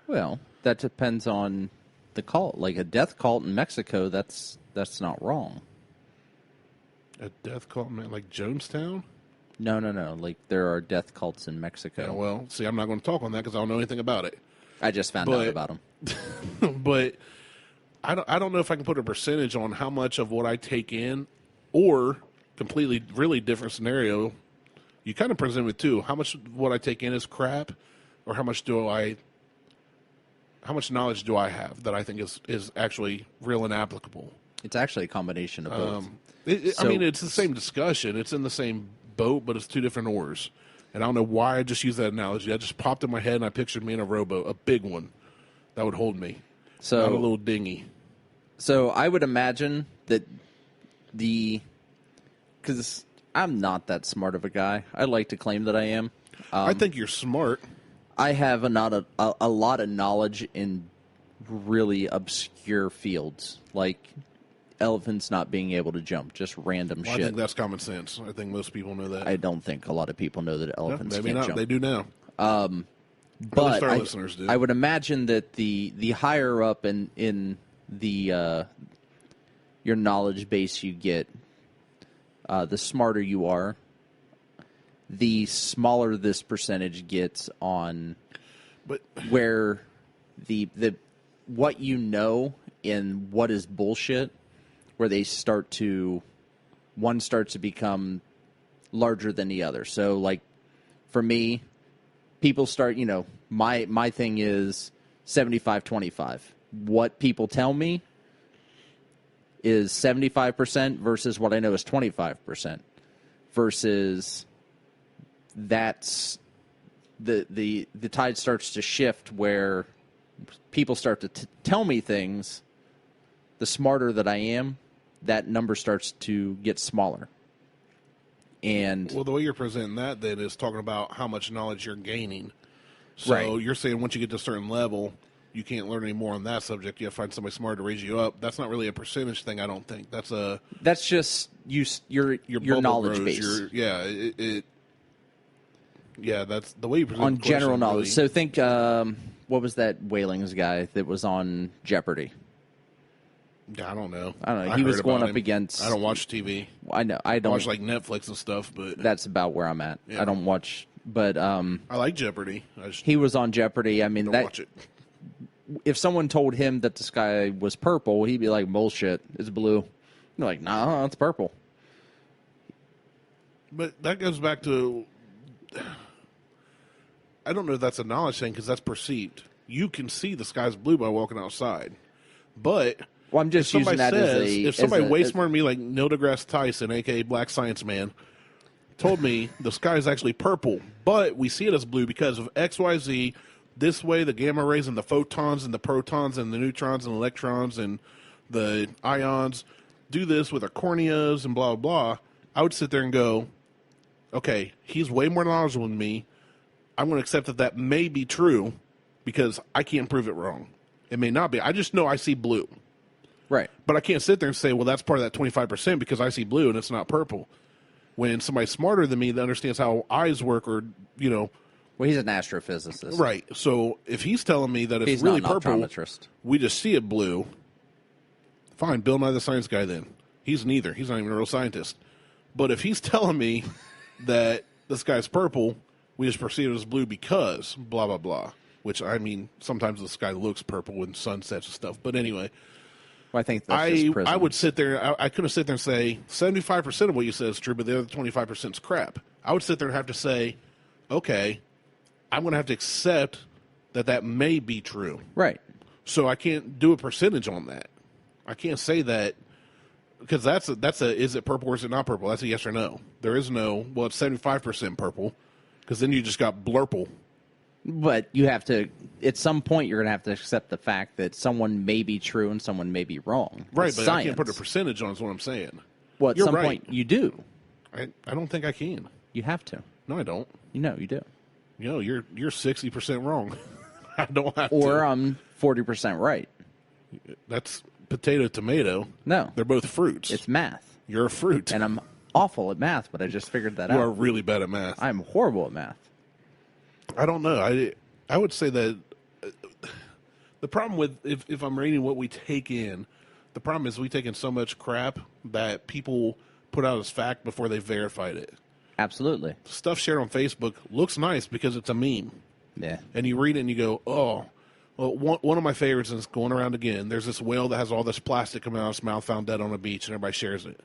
well, that depends on the cult. Like a death cult in Mexico, that's not wrong. A death cult, like Jonestown? No. Like there are death cults in Mexico. Yeah, well, see, I'm not going to talk on that because I don't know anything about it. I just found out about them. But I don't know if I can put a percentage on how much of what I take in, or completely, really different scenario. You kind of present it too. How much of what I take in is crap, or how much knowledge do I have that I think is actually real and applicable? It's actually a combination of both. I mean, it's the same discussion. It's in the same boat, but it's two different oars. And I don't know why I just used that analogy. I just popped in my head, and I pictured me in a rowboat, a big one that would hold me, not a little dinghy. So I would imagine that because I'm not that smart of a guy. I like to claim that I am. I think you're smart. I have a lot of knowledge in really obscure fields, like elephants not being able to jump, just random shit. I think that's common sense. I think most people know that. I don't think a lot of people know that elephants can't jump. They do now. But our listeners do. I would imagine that the higher up in the your knowledge base you get, the smarter you are, the smaller this percentage gets on where the what you know and what is bullshit, where one starts to become larger than the other. So like for me, people start, my thing is 75-25. What people tell me is 75% versus what I know is 25%, versus that's the tide starts to shift where people start to tell me things. The smarter that I am, that number starts to get smaller. And well, the way you're presenting that then is talking about how much knowledge you're gaining. So You're saying once you get to a certain level, you can't learn any more on that subject. You have to find somebody smarter to raise you up. That's not really a percentage thing, I don't think. That's just your knowledge base. Yeah, that's the way you present on the question, general knowledge. really. So think, what was that Whalings guy that was on Jeopardy? I don't know. He was going up him. against. I don't watch TV. I know. I don't watch like Netflix and stuff, but that's about where I'm at. Yeah. I don't watch, but I like Jeopardy. he was on Jeopardy. I mean, don't watch it. If someone told him that the sky was purple, he'd be like, "Bullshit, it's blue." You're like, "Nah, it's purple." But that goes back to, I don't know if that's a knowledge thing because that's perceived. You can see the sky's blue by walking outside, but well, I'm just using that as a. If somebody way smarter than me, like Neil deGrasse Tyson, aka Black Science Man, told me the sky is actually purple, but we see it as blue because of X, Y, Z. This way, the gamma rays and the photons and the protons and the neutrons and electrons and the ions do this with our corneas and blah, blah, blah. I would sit there and go, okay, he's way more knowledgeable than me. I'm going to accept that that may be true because I can't prove it wrong. It may not be. I just know I see blue. Right. But I can't sit there and say, well, that's part of that 25% because I see blue and it's not purple. When somebody smarter than me that understands how eyes work or, you know. Well, he's an astrophysicist. Right. So if he's telling me that it's he's really not an purple, optometrist. We just see it blue. Fine, Bill Nye the Science Guy then. He's neither. He's not even a real scientist. But if he's telling me that the sky's purple, we just perceive it as blue because blah, blah, blah. Which, I mean, sometimes the sky looks purple when sunsets and stuff. But anyway, well, I think that's just prisms. I would sit there, I couldn't sit there and say 75% of what you said is true, but the other 25% is crap. I would sit there and have to say, okay, I'm going to have to accept that that may be true. Right. So I can't do a percentage on that. I can't say that because that's a is it purple or is it not purple? That's a yes or no. There is no, well, it's 75% purple because then you just got blurple. But you have to, at some point, you're going to have to accept the fact that someone may be true and someone may be wrong. Right, it's but science. I can't put a percentage on is what I'm saying. Well, at You're some right. point, you do. I don't think I can. You have to. No, I don't. You know, you do. You know, you're 60% wrong. I don't have to. Or I'm 40% right. That's potato, tomato. No. They're both fruits. It's math. You're a fruit. And I'm awful at math, but I just figured that out. You are really bad at math. I'm horrible at math. I don't know. I would say that the problem with, if I'm reading what we take in, the problem is we take in so much crap that people put out as fact before they verified it. Absolutely. Stuff shared on Facebook looks nice because it's a meme. Yeah. And you read it and you go, oh. Well, one of my favorites is going around again. There's this whale that has all this plastic coming out of its mouth found dead on a beach, and everybody shares it.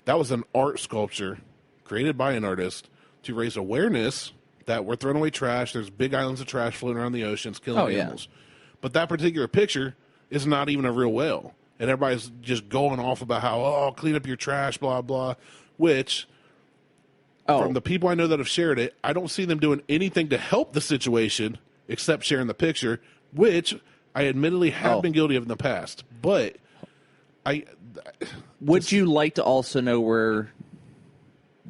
That was an art sculpture created by an artist to raise awareness that we're throwing away trash. There's big islands of trash floating around the oceans, killing animals. But that particular picture is not even a real whale. And everybody's just going off about how, oh, clean up your trash, blah, blah, which... From the people I know that have shared it, I don't see them doing anything to help the situation except sharing the picture, which I admittedly have been guilty of in the past. But would you like to also know where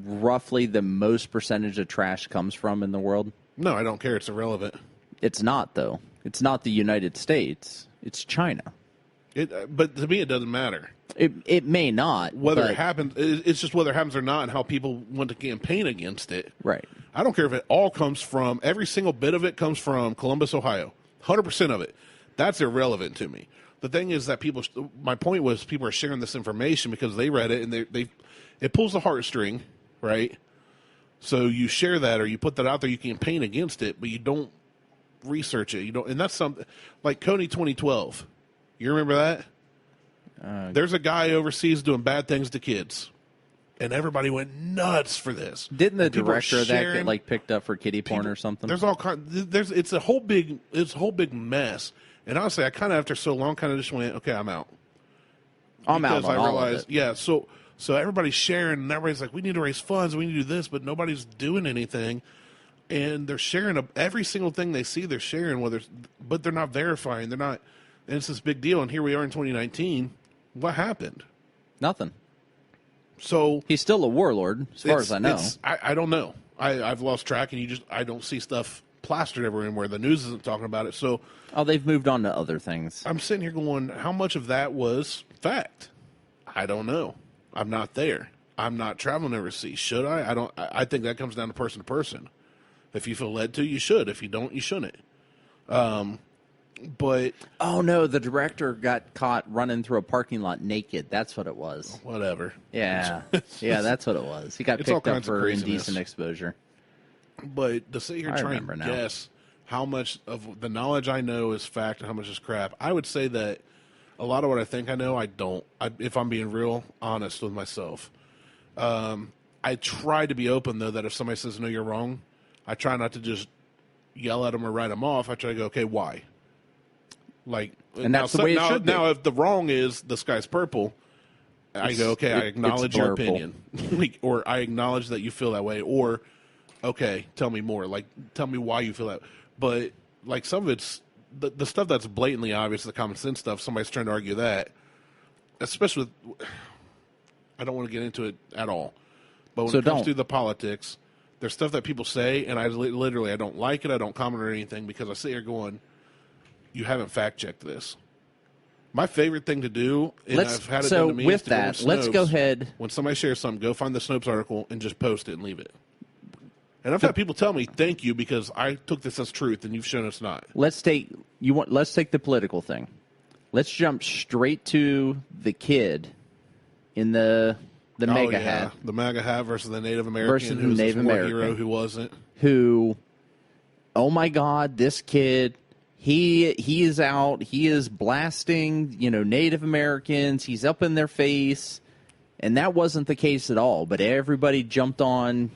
roughly the most percentage of trash comes from in the world? No, I don't care. It's irrelevant. It's not, though. It's not the United States. It's China. But to me, it doesn't matter. It may not. Whether it happens, it's just whether it happens or not and how people want to campaign against it. Right. I don't care if it all comes from, every single bit of it comes from Columbus, Ohio. 100% of it. That's irrelevant to me. The thing is that my point was people are sharing this information because they read it and it pulls the heartstring, right? So you share that or you put that out there, you campaign against it, but you don't research it. You don't, and that's something like Coney 2012. You remember that? There's a guy overseas doing bad things to kids, and everybody went nuts for this. Didn't the director of that get picked up for kiddie porn or something? There's all it's a whole big mess. And honestly, I kind of after so long kind of just went, okay, I'm out. I'm out on all of it. Yeah, so everybody's sharing, and everybody's like, we need to raise funds, we need to do this, but nobody's doing anything. And they're sharing every single thing they see. They're sharing but they're not verifying. They're not. And it's this big deal. And here we are in 2019. What happened? Nothing. So he's still a warlord, as far as I know. I don't know. I've lost track, and I don't see stuff plastered everywhere where the news isn't talking about it. So they've moved on to other things. I'm sitting here going, how much of that was fact? I don't know. I'm not there. I'm not traveling overseas. Should I? I don't. I think that comes down to person to person. If you feel led to, you should. If you don't, you shouldn't. But oh no, the director got caught running through a parking lot naked. That's what it was. Whatever. Yeah, yeah, that's what it was. He got picked up for indecent exposure. But to sit here and try and guess how much of the knowledge I know is fact and how much is crap, I would say that a lot of what I think I know, I don't. If I'm being real honest with myself, I try to be open though that if somebody says no, you're wrong, I try not to just yell at them or write them off. I try to go, okay, why? Like, and that's the way it should be. Now, if the wrong is the sky's purple, I go, okay, I acknowledge your opinion. Or I acknowledge that you feel that way. Or, okay, tell me more. Like, tell me why you feel that. But, like, some of it's, the stuff that's blatantly obvious, the common sense stuff, somebody's trying to argue that. Especially with, I don't want to get into it at all. But when it comes to the politics, there's stuff that people say, and I literally, I don't like it, I don't comment or anything, because I sit here going, you haven't fact-checked this. My favorite thing to do, and I've had it done to me, is to go to Snopes. Let's go ahead. When somebody shares something, go find the Snopes article and just post it and leave it. And I've had people tell me, thank you, because I took this as truth, and you've shown us not. Let's take the political thing. Let's jump straight to the kid in the MAGA hat. The MAGA hat versus the Native American, who's a war hero who wasn't. Who, oh my God, this kid... He is out. He is blasting, Native Americans. He's up in their face, and that wasn't the case at all. But everybody jumped on,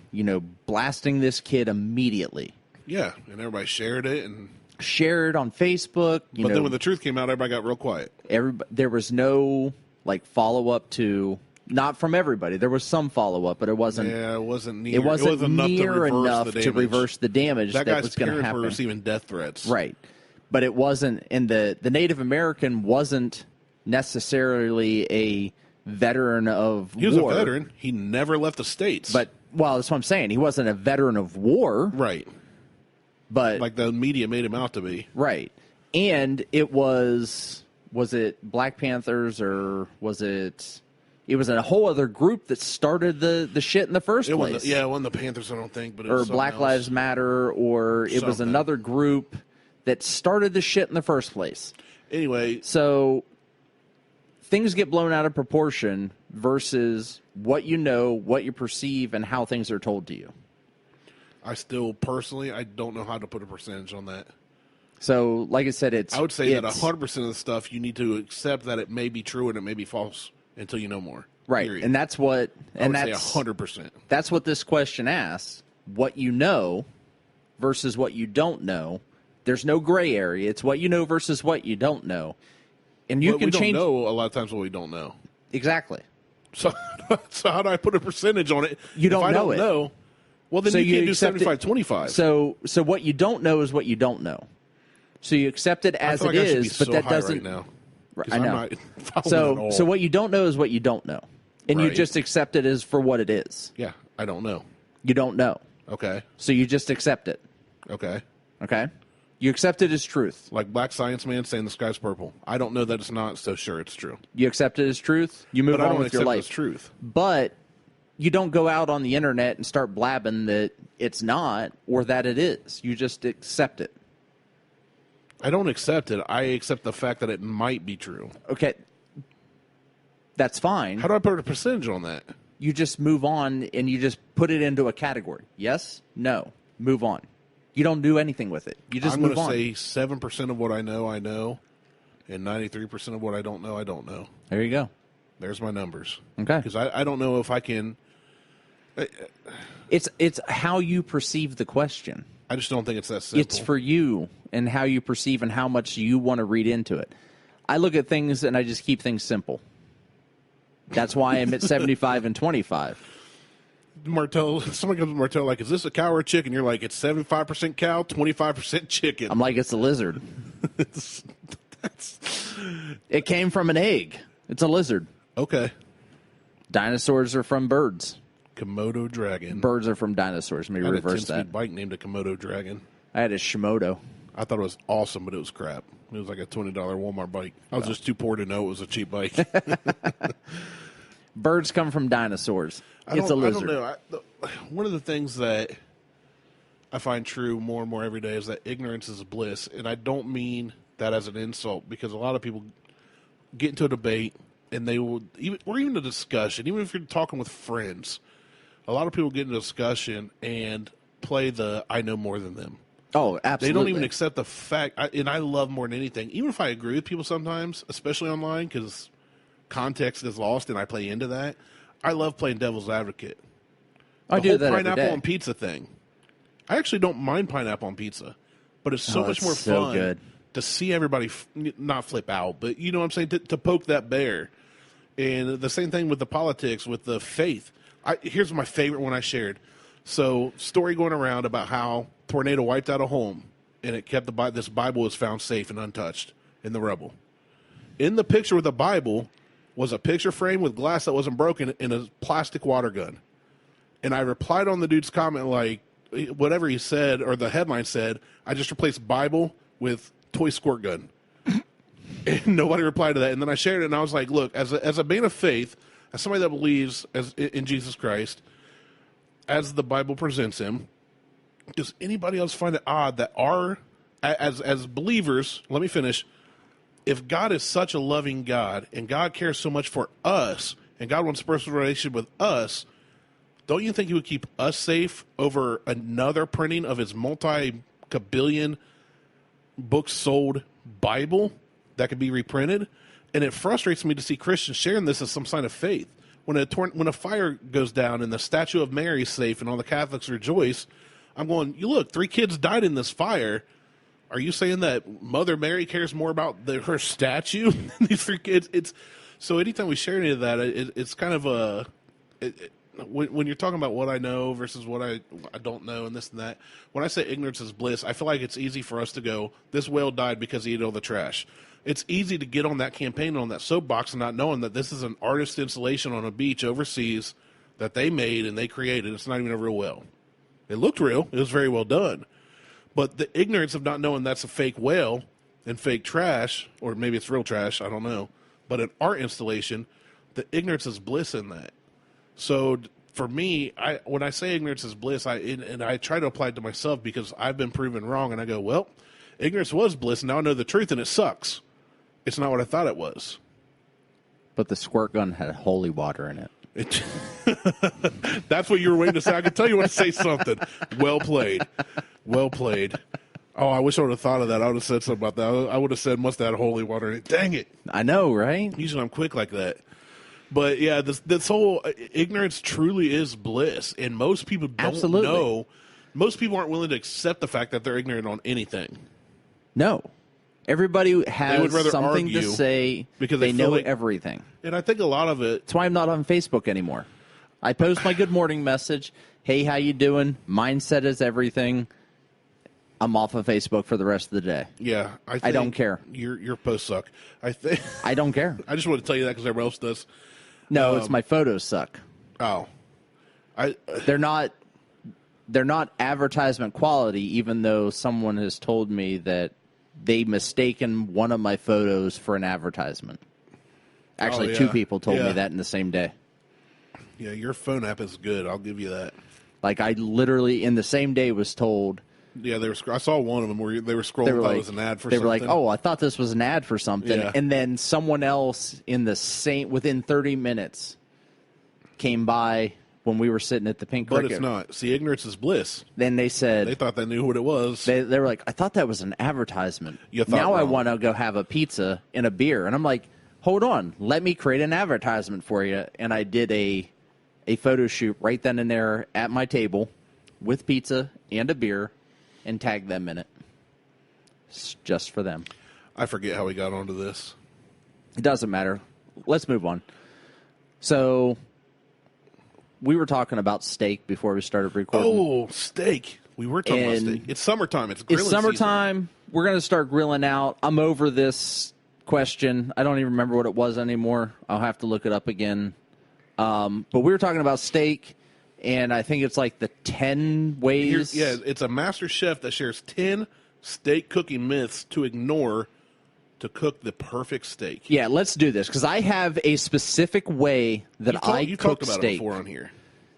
blasting this kid immediately. Yeah, and everybody shared it and shared on Facebook. But then when the truth came out, everybody got real quiet. There was no follow up to. Not from everybody. There was some follow up, but it wasn't. Yeah, it wasn't near. It wasn't near enough to reverse the damage that guy's was going to happen. Parents were receiving death threats, right? But it wasn't, and the Native American wasn't necessarily a veteran of war. He was a veteran. He never left the States. But, that's what I'm saying. He wasn't a veteran of war. Right. But like the media made him out to be. Right. And it was it Black Panthers or was it... It was a whole other group that started the shit in the first place. It wasn't the Panthers, I don't think. But it or was Black Lives Matter, or it was another group that started the shit in the first place. Anyway. So things get blown out of proportion versus what you know, what you perceive, and how things are told to you. I still, personally, I don't know how to put a percentage on that. So, like I said, I would say that 100% of the stuff, you need to accept that it may be true and it may be false until you know more. Right. Period. And that's what... And I would say 100%. That's what this question asks. What you know versus what you don't know. There's no gray area. It's what you know versus what you don't know. And you can change... We don't know a lot of times what we don't know. Exactly. So how do I put a percentage on it? You don't if know I don't know, well, then you can't do 75-25. So what you don't know is what you don't know. So you accept it as it is, but that doesn't... Right now. I know. So what you don't know is what you don't know. And you just accept it as for what it is. Yeah, I don't know. You don't know. Okay. So you just accept it. Okay. Okay? You accept it as truth. Like Black Science Man saying the sky's purple. I don't know that it's not, so sure, it's true. You accept it as truth. You move on with your life. It's truth. But you don't go out on the internet and start blabbing that it's not or that it is. You just accept it. I don't accept it. I accept the fact that it might be true. Okay. That's fine. How do I put a percentage on that? You just move on and you just put it into a category. Yes? No. Move on. You don't do anything with it. You just move on. I'm going to say 7% of what I know, and 93% of what I don't know. There you go. There's my numbers. Okay. Because I don't know if I can... It's how you perceive the question. I just don't think it's that simple. It's for you and how you perceive and how much you want to read into it. I look at things and I just keep things simple. That's why I'm at 75 and 25. Martelle, someone comes to Martelle like, is this a cow or a chicken? You're like, it's 75% cow, 25% chicken. I'm like, it's a lizard. It came from an egg. It's a lizard. Okay. Dinosaurs are from birds. Komodo dragon. Birds are from dinosaurs. Let me reverse that. I had a 10-speed bike named a Komodo dragon. I had a Shimodo. I thought it was awesome, but it was crap. It was like a $20 Walmart bike. I was just too poor to know it was a cheap bike. Birds come from dinosaurs. It's a lizard. I don't know. One of the things that I find true more and more every day is that ignorance is bliss. And I don't mean that as an insult, because a lot of people get into a debate and they will, even a discussion, even if you're talking with friends, a lot of people get into a discussion and play the I know more than them. Oh, absolutely. They don't even accept the fact, and I love more than anything, even if I agree with people sometimes, especially online, because context is lost and I play into that, I love playing devil's advocate. I do that The whole every pineapple day. on pizza thing. I actually don't mind pineapple on pizza, but it's so much more so fun good. to see everybody not flip out, but you know what I'm saying, to poke that bear. And the same thing with the politics, with the faith. Here's my favorite one I shared. So, story going around about how tornado wiped out a home, and it kept this Bible was found safe and untouched in the rubble. In the picture with the Bible was a picture frame with glass that wasn't broken and a plastic water gun. And I replied on the dude's comment like, whatever he said, or the headline said, I just replaced Bible with toy squirt gun. And nobody replied to that. And then I shared it, and I was like, look, as a man of faith, as somebody that believes in Jesus Christ, as the Bible presents him, does anybody else find it odd that as believers, let me finish, if God is such a loving God, and God cares so much for us, and God wants a personal relationship with us, don't you think he would keep us safe over another printing of his multi-billion books sold Bible that could be reprinted? And it frustrates me to see Christians sharing this as some sign of faith. When a fire goes down and the statue of Mary is safe and all the Catholics rejoice, I'm going, you look, 3 kids died in this fire. Are you saying that Mother Mary cares more about her statue than these 3 kids? So anytime we share any of that, it's kind of when you're talking about what I know versus what I don't know and this and that, when I say ignorance is bliss, I feel like it's easy for us to go, this whale died because he ate all the trash. It's easy to get on that campaign, on that soapbox, and not knowing that this is an artist installation on a beach overseas that they made and they created. It's not even a real whale. It looked real. It was very well done. But the ignorance of not knowing that's a fake whale and fake trash, or maybe it's real trash, I don't know, but an art installation, the ignorance is bliss in that. So for me, when I say ignorance is bliss, I try to apply it to myself because I've been proven wrong, and I go, well, ignorance was bliss, and now I know the truth, and it sucks. It's not what I thought it was. But the squirt gun had holy water in it. That's what you were waiting to say. I could tell you want to say something. Well played. Well played. Oh, I wish I would have thought of that. I would have said something about that. I would have said must have had holy water in it. Dang it. I know, right? Usually I'm quick like that. But yeah, this whole ignorance truly is bliss. And most people don't know. Most people aren't willing to accept the fact that they're ignorant on anything. No. Everybody has something to say because they know everything. And I think a lot of it... That's why I'm not on Facebook anymore. I post my good morning message. Hey, how you doing? Mindset is everything. I'm off of Facebook for the rest of the day. Yeah. I don't care. Your posts suck. I don't care. I just want to tell you that because everyone else does. No, it's my photos suck. Oh. They're not advertisement quality, even though someone has told me that they mistaken one of my photos for an advertisement. Actually, 2 people told me that in the same day. Yeah, your phone app is good. I'll give you that. Like, I literally, in the same day, was told... Yeah, I saw one of them where they were scrolling thought it was an ad for something. They were like, oh, I thought this was an ad for something. Yeah. And then someone else within 30 minutes came by when we were sitting at the Pink Cricket. But it's not. See, ignorance is bliss. Then they said... They thought they knew what it was. They were like, I thought that was an advertisement. Now I want to go have a pizza and a beer. And I'm like, hold on. Let me create an advertisement for you. And I did a photo shoot right then and there at my table with pizza and a beer and tagged them in it. It's just for them. I forget how we got onto this. It doesn't matter. Let's move on. So... we were talking about steak before we started recording. Oh, steak. We were talking about steak. It's summertime. It's grilling summertime. Season. We're going to start grilling out. I'm over this question. I don't even remember what it was anymore. I'll have to look it up again. But we were talking about steak, and I think it's like the 10 ways. It's a master chef that shares 10 steak cooking myths to ignore to cook the perfect steak. Yeah, let's do this, because I have a specific way that I cook steak. You talked about it before on here.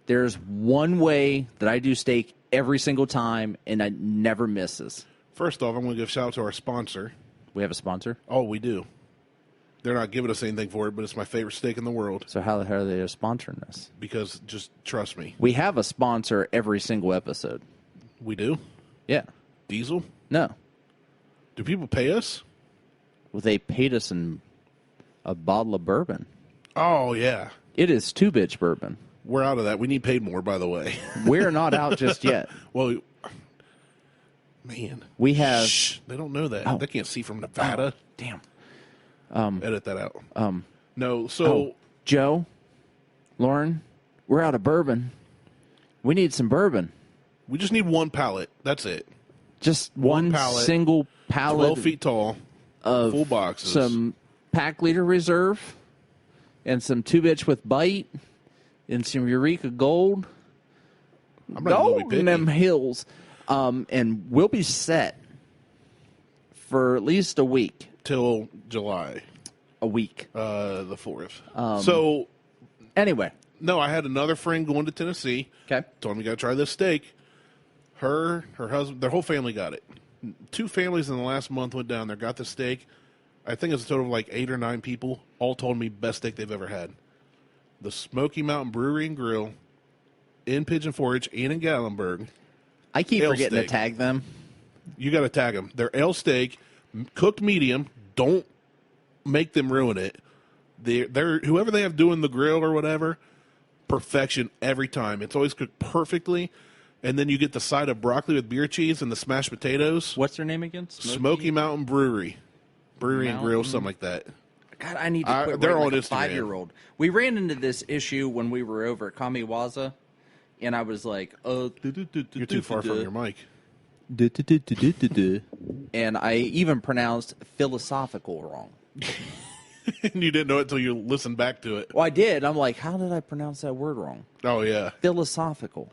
There's one way that I do steak every single time, and it never misses. First off, I'm going to give a shout out to our sponsor. We have a sponsor? Oh, we do. They're not giving us anything for it, but it's my favorite steak in the world. So how the hell are they sponsoring us? Because just trust me. We have a sponsor every single episode. We do? Yeah. Diesel? No. Do people pay us? Well, they paid us in a bottle of bourbon. Oh, yeah. It is 2-bitch bourbon. We're out of that. We need paid more, by the way. We're not out just yet. Well, man. We have... Shh, they don't know that. Oh. They can't see from Nevada. Oh, damn. Edit that out. No, so... Oh, Joe, Lauren, we're out of bourbon. We need some bourbon. We just need one pallet. That's it. Just one pallet, single pallet. 12 feet tall. Of full boxes. Some pack leader reserve. And some 2-bitch with bite. And some Eureka Gold. I'm not Gold gonna be in them picky. hills. And we'll be set for at least a week. Till July. A week. The 4th. So, Anyway. no, I had another friend going to Tennessee. Okay. Told him you got to try this steak. Her husband, their whole family got it. 2 families in the last month went down there, got the steak. I think it's a total of like 8 or 9 people. All told me best steak they've ever had. The Smoky Mountain Brewery and Grill in Pigeon Forge and in Gatlinburg. I keep Ale forgetting steak. to tag them. You got to tag them. They're ale steak, cooked medium. Don't make them ruin it. They're whoever they have doing the grill or whatever, perfection every time. It's always cooked perfectly. And then you get the side of broccoli with beer cheese and the smashed potatoes. What's their name again? Smoky Mountain Brewery. Brewery and Grill, something like that. God, I need to quit they're writing on like a Instagram. 5-year-old. We ran into this issue when we were over at Kamiwaza, and I was like, You're too far from your mic. And I even pronounced philosophical wrong. And you didn't know it until you listened back to it. Well, I did. I'm like, how did I pronounce that word wrong? Oh, yeah. Philosophical.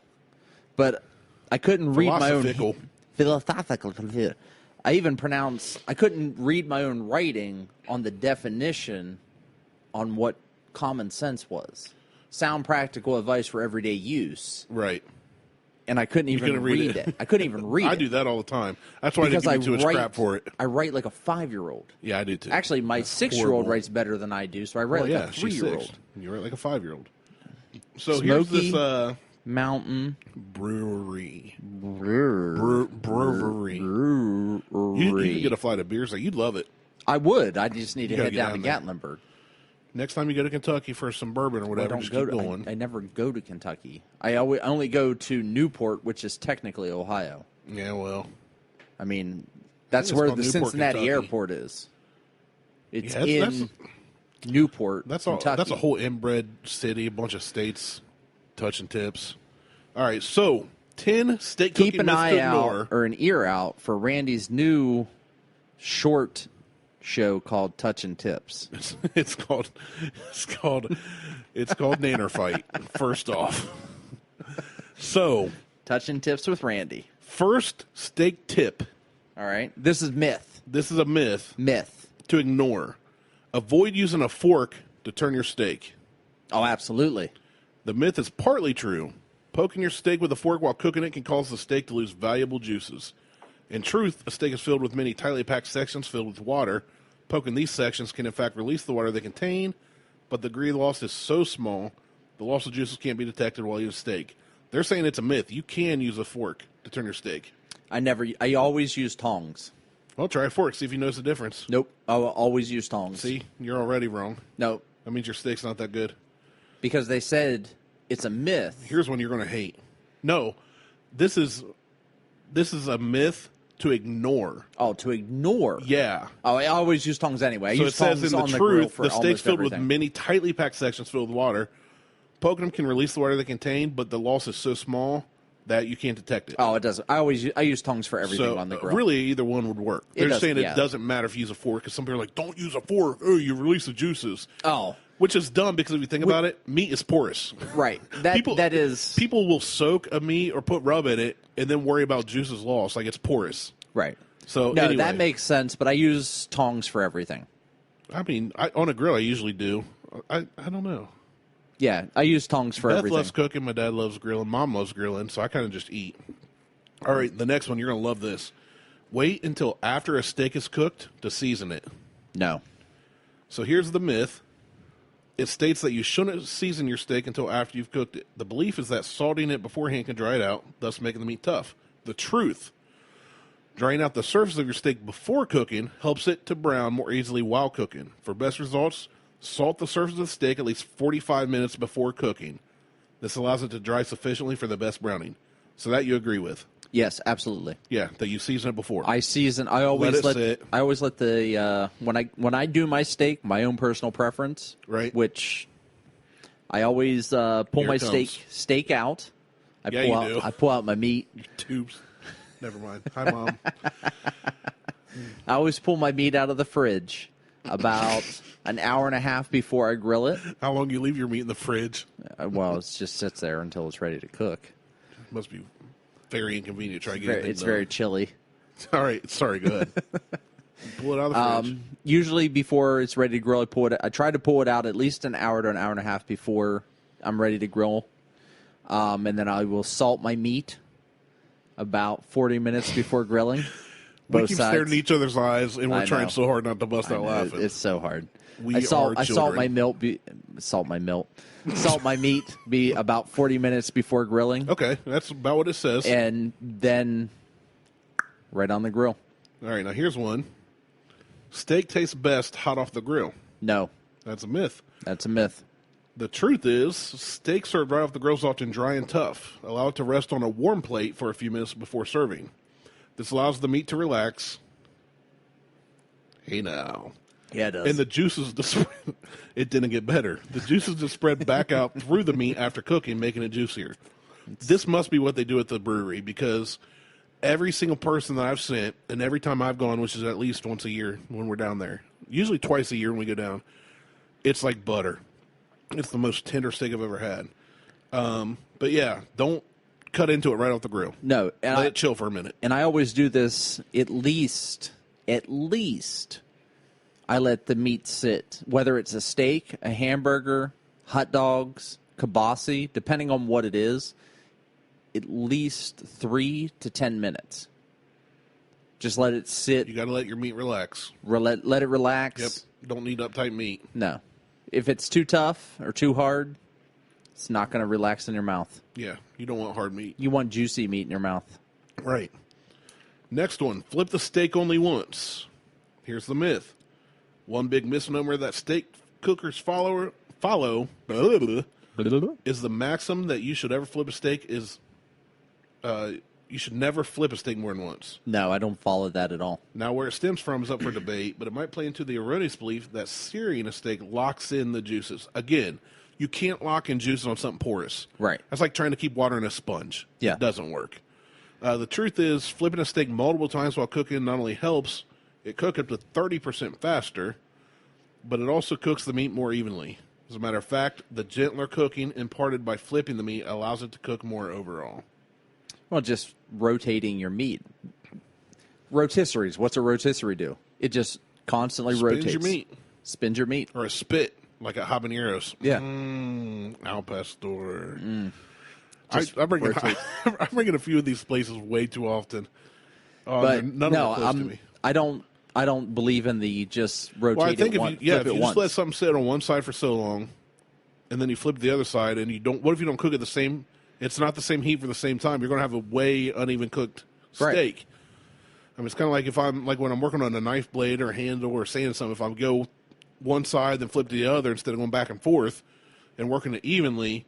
But I couldn't read my own... Philosophical. I couldn't read my own writing on the definition on what common sense was. Sound practical advice for everyday use. Right. And I couldn't even read it. I couldn't even read it. I do that all the time. That's why I didn't give you too much crap for it. I write like a 5-year-old. Yeah, I do too. Actually, my 6-year-old writes better than I do, so I write like a 3-year-old. You write like a 5-year-old. So Smoky here's this Mountain brewery. Brewery. You can get a flight of beers. Like, you'd love it. I would. I just need to gotta head get down to down Gatlinburg. Next time you go to Kentucky for some bourbon or whatever, just keep going. I never go to Kentucky. I only go to Newport, which is technically Ohio. Yeah, well. I mean, that's it's where called the Newport, Cincinnati Kentucky. Airport is. It's Yeah, in Newport, Kentucky. That's a whole inbred city, a bunch of states, touching tips. All right, so 10 steak Keep cookie an myths eye to out ignore. or an ear out for Randy's new short show called Touching Tips. It's called Nanner Fight. First off, so Touching Tips with Randy. first steak tip. All right, this is myth. This is a myth Myth. to ignore. Avoid using a fork to turn your steak. Oh, absolutely. The myth is partly true. Poking your steak with a fork while cooking it can cause the steak to lose valuable juices. In truth, a steak is filled with many tightly packed sections filled with water. Poking these sections can in fact release the water they contain, but the degree loss is so small, the loss of juices can't be detected while you eat a steak. They're saying it's a myth. You can use a fork to turn your steak. I always use tongs. Well, try a fork, see if you notice the difference. Nope. I will always use tongs. See, you're already wrong. Nope. That means your steak's not that good. Because they said it's a myth. Here's one you're going to hate. No, this is a myth to ignore. Oh, to ignore. Yeah. Oh, I always use tongs anyway. I So it use says tongs in the on the grill truth, for the steak's almost filled everything. with many tightly packed sections filled with water. Poking them can release the water they contain, but the loss is so small that you can't detect it. Oh, it doesn't. I use tongs for everything So on the grill. really, either one would work. They're does, saying yeah. it doesn't matter if you use a fork, because some people are like, don't use a fork. Oh, you release the juices. Oh, Which is dumb, because if you think about it, meat is porous. right. That is People will soak a meat or put rub in it and then worry about juices lost. Like, it's porous. right. So No, anyway, that makes sense. But I use tongs for everything. I mean, on a grill, I usually do. I don't know. Yeah, I use tongs for Beth everything. loves cooking. My dad loves grilling. Mom loves grilling. So I kind of just eat. All right, the next one, you're going to love this. Wait until after a steak is cooked to season it. No. So here's the myth. It states that you shouldn't season your steak until after you've cooked it. The belief is that salting it beforehand can dry it out, thus making the meat tough. The truth. Drying out the surface of your steak before cooking helps it to brown more easily while cooking. For best results, salt the surface of the steak at least 45 minutes before cooking. This allows it to dry sufficiently for the best browning. So that you agree with? Yes, absolutely. Yeah, that you season it before. I always let sit. I always let the when I do my steak, my own personal preference, right? Which I always pull my steak out. I pull out my meat. Tubes. Never mind. Hi, Mom. I always pull my meat out of the fridge about an hour and a half before I grill it. How long do you leave your meat in the fridge? Well, it just sits there until it's ready to cook. Must be very inconvenient. Try to get It's very chilly. All right. Sorry. Go ahead. Pull it out of the fridge. Usually before it's ready to grill, I try to pull it out at least an hour to an hour and a half before I'm ready to grill. And then I will salt my meat about 40 minutes before grilling. We keep staring at each other's eyes, and we're trying so hard not to bust out laughing. It's so hard. I salt my meat be about 40 minutes before grilling. Okay, that's about what it says. And then right on the grill. All right, now here's one. Steak tastes best hot off the grill. No. That's a myth. That's a myth. The truth is, steak served right off the grill is often dry and tough. Allow it to rest on a warm plate for a few minutes before serving. This allows the meat to relax. Hey now. Yeah, it does. And the juices, it didn't get better. The juices just spread back out through the meat after cooking, making it juicier. This must be what they do at the brewery, because every single person that I've sent, and every time I've gone, which is at least once a year when we're down there, usually twice a year when we go down, it's like butter. It's the most tender steak I've ever had. But yeah, don't cut into it right off the grill. No. Let it chill for a minute. And I always do this at least, I let the meat sit. Whether it's a steak, a hamburger, hot dogs, kibasi, depending on what it is, at least 3 to 10 minutes. Just let it sit. You got to let your meat relax. Let it relax. Yep. Don't need uptight meat. No. If it's too tough or too hard, it's not going to relax in your mouth. Yeah, you don't want hard meat. You want juicy meat in your mouth. Right. Next one, flip the steak only once. Here's the myth. One big misnomer that steak cookers follow is the maxim that you should ever flip a steak is you should never flip a steak more than once. No, I don't follow that at all. Now, where it stems from is up for debate, but it might play into the erroneous belief that searing a steak locks in the juices. Again, you can't lock in juices on something porous. Right. That's like trying to keep water in a sponge. Yeah. It doesn't work. The truth is, flipping a steak multiple times while cooking not only helps it cook up to 30% faster, but it also cooks the meat more evenly. As a matter of fact, the gentler cooking imparted by flipping the meat allows it to cook more overall. Well, just rotating your meat. Rotisseries. What's a rotisserie do? It just constantly rotates. Spins your meat. Spins your meat. Or a spit, like a habaneros. Yeah. Al pastor. I bring in a few of these places way too often. But none of them close to me. I don't believe in the just rotate well, I think it if you just let something sit on one side for so long, and then you flip to the other side, and you don't. What if you don't cook it the same? It's not the same heat for the same time. You're going to have a way uneven cooked steak. Right. I mean, it's kind of like if I'm like when I'm working on a knife blade or a handle or sanding something. If I go one side then flip to the other instead of going back and forth and working it evenly,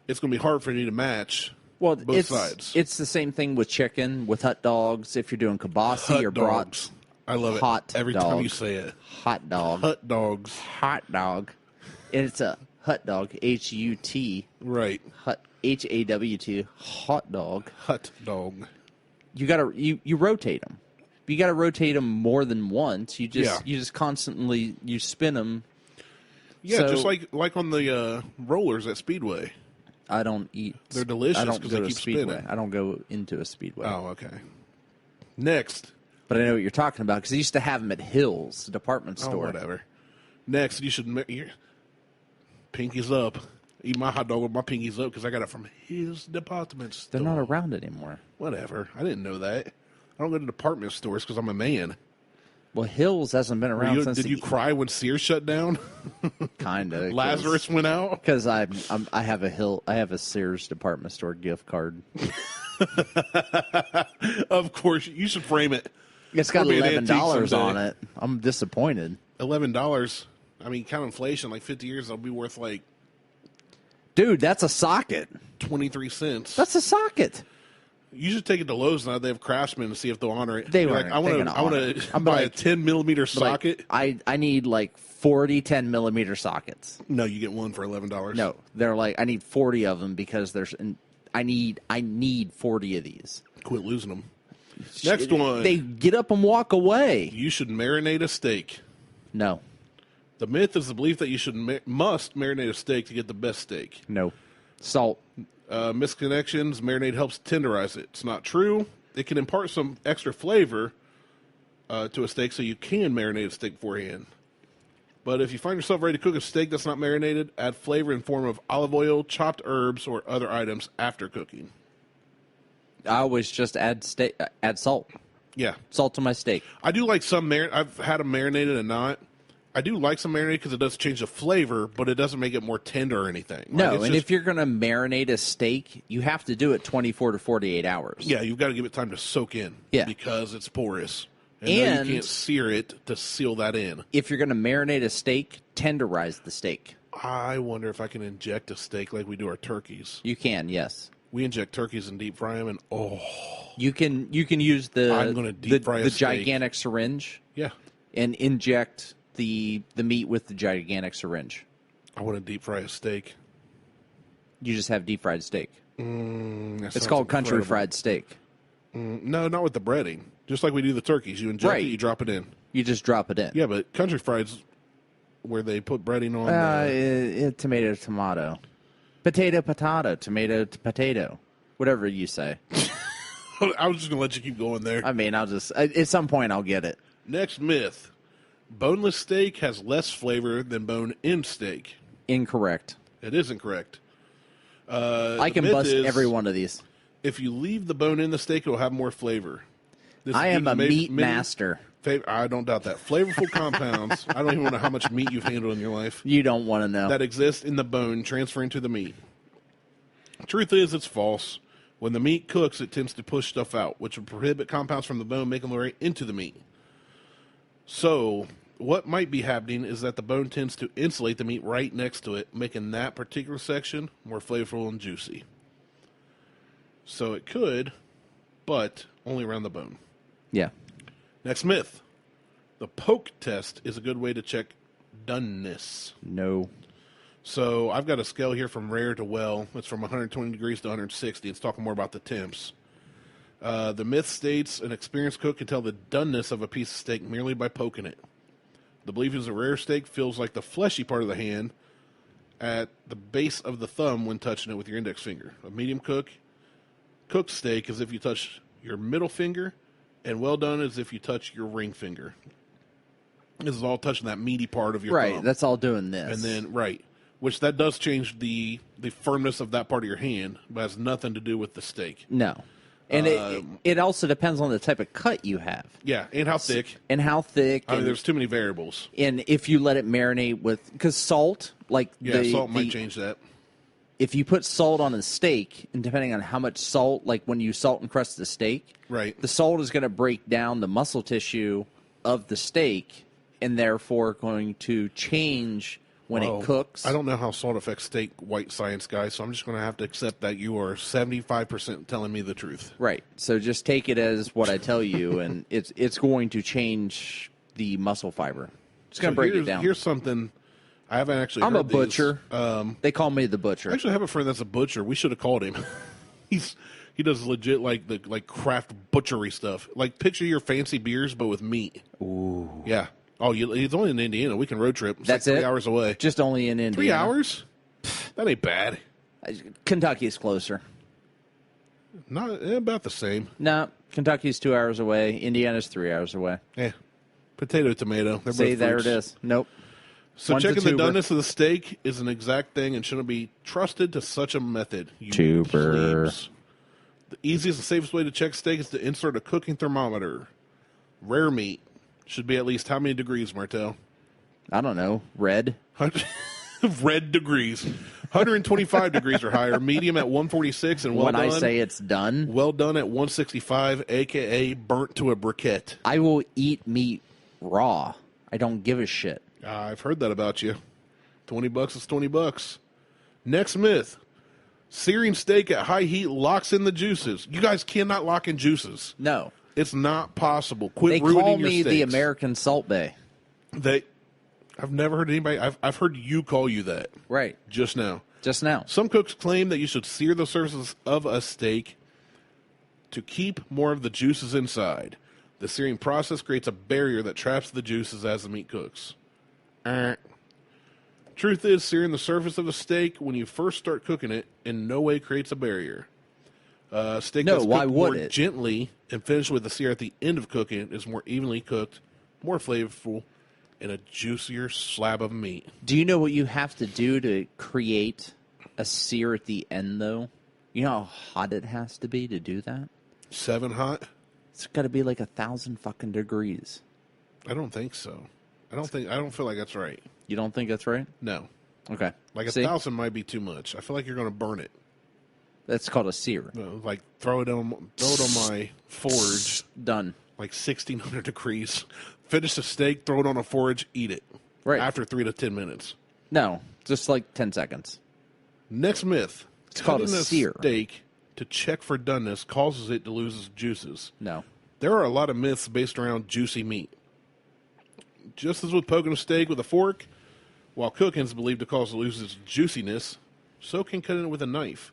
it's going to be hard for me to match. Well, both sides. It's the same thing with chicken, with hot dogs. If you're doing kibasi or brats, I love it. Every time you say it. Hot dog. Hot dogs. Hot dog. And it's a hot dog, H-U-T. Right. H-A-W-T. Hot dog. Hot dog. You rotate them. You got to rotate them more than once. You just constantly spin them. Yeah, so, just like on the rollers at Speedway. I don't eat. They're delicious because they keep spinning. I don't go into a Speedway. Oh, okay. Next. But I know what you're talking about because I used to have them at Hills, the department store. Oh, whatever. Next, you should pinkies up. Eat my hot dog with my pinkies up because I got it from his department store. They're not around anymore. Whatever. I didn't know that. I don't go to department stores because I'm a man. Well, Hills hasn't been around since. Did you cry when Sears shut down? Kind of. Lazarus went out because I have a Sears department store gift card. Of course, you should frame it. It's got $11 on it. I'm disappointed. $11. I mean, count inflation. Like 50 years, it'll be worth like. Dude, that's a socket. 23 cents. That's a socket. You should take it to Lowe's and they have Craftsman to see if they'll honor it. They were like, I want to buy a 10-millimeter socket. Like, I need like 40 10-millimeter sockets. No, you get one for $11. No, they're like, I need 40 of them because I need 40 of these. Quit losing them. Next one. They get up and walk away. You should marinate a steak. No. The myth is the belief that you must marinate a steak to get the best steak. No. Salt. Misconnections. Marinade helps tenderize it. It's not true. It can impart some extra flavor to a steak, so you can marinate a steak beforehand. But if you find yourself ready to cook a steak that's not marinated, add flavor in form of olive oil, chopped herbs, or other items after cooking. I always just add salt. Yeah. Salt to my steak. I do like some I've had them marinated and not. I do like some marinated because it does change the flavor, but it doesn't make it more tender or anything. No, and if you're going to marinate a steak, you have to do it 24 to 48 hours. Yeah, you've got to give it time to soak in. Yeah. Because it's porous. And you can't sear it to seal that in. If you're going to marinate a steak, tenderize the steak. I wonder if I can inject a steak like we do our turkeys. You can, yes. We inject turkeys and deep fry them, and you can use I'm going to deep fry a steak. gigantic syringe. Yeah. And inject the meat with the gigantic syringe. I want to deep fry a steak. You just have deep fried steak. It's called country fried steak. No, not with the breading. Just like we do the turkeys. You inject it, you drop it in. You just drop it in. Yeah, but country fried's where they put breading on. Tomato. Potato, tomato, potato. Whatever you say. I was just going to let you keep going there. I mean, at some point I'll get it. Next myth. Boneless steak has less flavor than bone-in steak. Incorrect. It is incorrect. I can bust every one of these. If you leave the bone in the steak, it will have more flavor. I am a meat master. I don't doubt that. Flavorful compounds. I don't even know how much meat you've handled in your life. You don't want to know. That exist in the bone transferring to the meat. Truth is, it's false. When the meat cooks, it tends to push stuff out, which will prohibit compounds from the bone making their way into the meat. So, what might be happening is that the bone tends to insulate the meat right next to it, making that particular section more flavorful and juicy. So it could, but only around the bone. Yeah. Next myth. The poke test is a good way to check doneness. No. So I've got a scale here from rare to well. It's from 120 degrees to 160. It's talking more about the temps. The myth states an experienced cook can tell the doneness of a piece of steak merely by poking it. The belief is a rare steak feels like the fleshy part of the hand at the base of the thumb when touching it with your index finger. A medium cooked steak is if you touch your middle finger, and well done is if you touch your ring finger. This is all touching that meaty part of your thumb. Right, that's all doing this. And then, which that does change the firmness of that part of your hand, but has nothing to do with the steak. No. And it also depends on the type of cut you have. Yeah, and how thick. I mean, there's too many variables. And if you let it marinate with... Because salt, salt might change that. If you put salt on a steak, and depending on how much salt, like when you salt and crust the steak, right, the salt is going to break down the muscle tissue of the steak, and therefore going to change when it cooks. I don't know how salt affects steak, white science guy, so I'm just going to have to accept that you are 75% telling me the truth. Right. So just take it as what I tell you, and it's going to change the muscle fiber. It's going to break it down. Here's something I haven't actually I'm heard a butcher. They call me the butcher. I actually have a friend that's a butcher. We should have called him. He does legit like craft butchery stuff. Like picture your fancy beers, but with meat. Ooh. Yeah. Oh, he's only in Indiana. We can road trip. It's That's like 3 hours away. Just only in Indiana. 3 hours? That ain't bad. Kentucky's closer. Not about the same. No, Kentucky's 2 hours away. Indiana's 3 hours away. Yeah. Potato, tomato. They're See, both there fruits. it is. Nope. So One's a checking the tuber. doneness of the steak is an exact thing and shouldn't be trusted to such a method. You Tuber. plebes. The easiest and safest way to check steak is to insert a cooking thermometer. Rare meat should be at least how many degrees, Martell? I don't know. Red. Red degrees. 125 degrees or higher. Medium at 146 and well when done. I say it's done, Well done at 165, a.k.a. burnt to a briquette. I will eat meat raw. I don't give a shit. I've heard that about you. $20 is $20. Next myth. Searing steak at high heat locks in the juices. You guys cannot lock in juices. No. It's not possible. Quit They ruining call your me steaks. the American Salt Bae. I've never heard anybody. I've heard you call you that. Right. Just now. Just now. Some cooks claim that you should sear the surfaces of a steak to keep more of the juices inside. The searing process creates a barrier that traps the juices as the meat cooks. Truth is, searing the surface of a steak when you first start cooking it in no way creates a barrier. Steak that's why cooked would more it? gently and finished with the sear at the end of cooking is more evenly cooked, more flavorful, and a juicier slab of meat. Do you know what you have to do to create a sear at the end, though? You know how hot it has to be to do that? 7 hot? It's got to be like 1,000 fucking degrees. I don't think so. I don't feel like that's right. You don't think that's right? No. Okay. Like See? 1,000 might be too much. I feel like you're going to burn it. That's called a sear. Like throw it on my forge, Done. like 1,600 degrees. Finish the steak, throw it on a forge, eat it. Right. After 3 to 10 minutes. No, just like 10 seconds. Next myth. It's called a Cutting sear. Steak to check for doneness causes it to lose its juices. No. There are a lot of myths based around juicy meat. Just as with poking a steak with a fork, while cooking is believed to cause it to lose its juiciness, so can cutting it with a knife.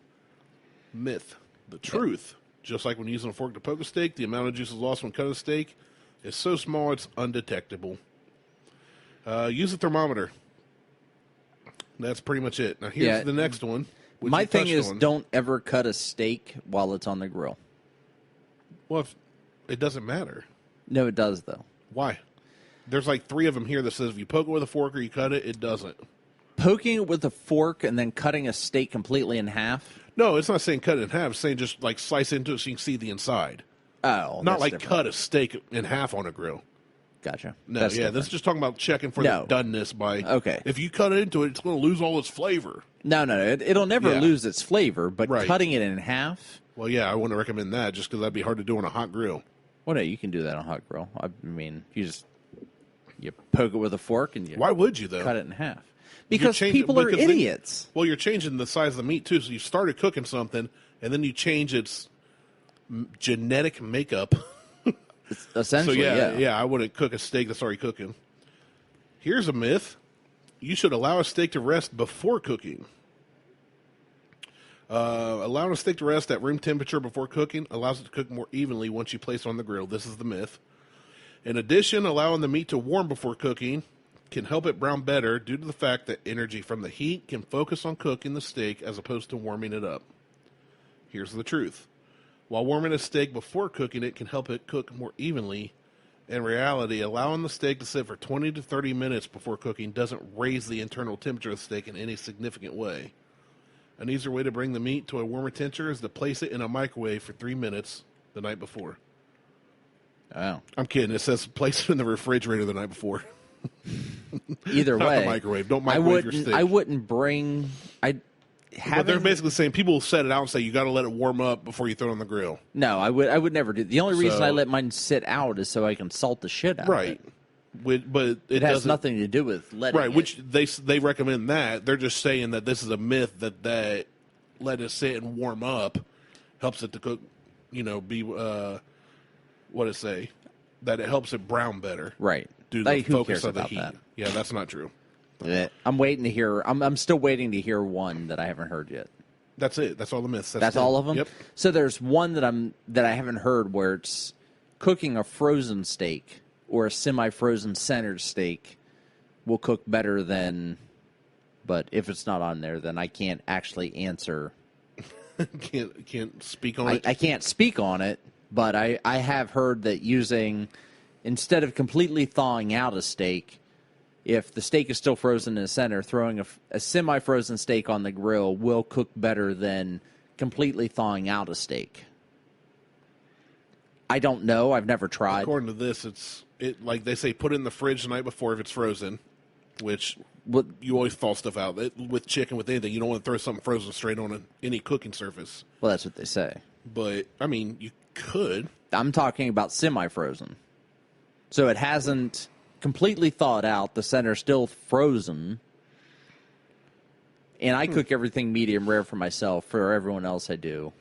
Myth. The truth. Just like when using a fork to poke a steak, the amount of juices lost when cutting a steak is so small it's undetectable. Use a thermometer. That's pretty much it. Now here's the next one. Which My you thing touched is, on. don't ever cut a steak while it's on the grill. Well, it doesn't matter. No, it does, though. Why? There's like 3 of them here that says if you poke it with a fork or you cut it, it doesn't. Poking it with a fork and then cutting a steak completely in half? No, it's not saying cut it in half. It's saying just like slice into it so you can see the inside. Oh, Not that's like different. cut a steak in half on a grill. Gotcha. No, That's yeah, different. this is just talking about checking for No. the doneness by. Okay. If you cut into it, it's going to lose all its flavor. No, it'll never Yeah. lose its flavor, but Right. cutting it in half? Well, yeah, I wouldn't recommend that just because that'd be hard to do on a hot grill. Well, no, you can do that on a hot grill. I mean, you poke it with a fork and you Why would you, though? cut it in half. Because change- people are because then- idiots. Well, you're changing the size of the meat, too. So you started cooking something, and then you change its genetic makeup. So, Essentially, yeah, I wouldn't cook a steak that's already cooking. Here's a myth. You should allow a steak to rest before cooking. Allowing a steak to rest at room temperature before cooking allows it to cook more evenly once you place it on the grill. This is the myth. In addition, allowing the meat to warm before cooking can help it brown better due to the fact that energy from the heat can focus on cooking the steak as opposed to warming it up. Here's the truth. While warming a steak before cooking it can help it cook more evenly, in reality, allowing the steak to sit for 20 to 30 minutes before cooking doesn't raise the internal temperature of the steak in any significant way. An easier way to bring the meat to a warmer temperature is to place it in a microwave for 3 minutes the night before. Oh. I'm kidding. It says place it in the refrigerator the night before. Either Not way, the microwave. Don't microwave your steak. I wouldn't bring. But they're basically saying people will set it out and say you got to let it warm up before you throw it on the grill. No, I would never do. The only reason So- I let mine sit out is so I can salt the shit out of Right. it. But It has doesn't- nothing to do with letting Right, it. which they recommend that. They're just saying that this is a myth that let it sit and warm up helps it to cook, be what it say? That it helps it brown better. Right. Due to the Like, who focus cares of the about heat. that? Yeah, that's not true. I'm waiting to hear. I'm still waiting to hear one that I haven't heard yet. That's it. That's all the myths. That's all of them. Yep. So there's one that I haven't heard where it's cooking a frozen steak or a semi-frozen centered steak will cook better than. But if it's not on there, then I can't actually answer. Can't speak on it. I can't speak on it, but I have heard that using instead of completely thawing out a steak, if the steak is still frozen in the center, throwing a semi-frozen steak on the grill will cook better than completely thawing out a steak. I don't know. I've never tried. According to this, like they say, put it in the fridge the night before if it's frozen, which you always thaw stuff out. With chicken, with anything, you don't want to throw something frozen straight on any cooking surface. Well, that's what they say. But, I mean, you could. I'm talking about semi-frozen. So it hasn't completely thawed out. The center's still frozen. And I cook everything medium rare for myself. For everyone else, I do.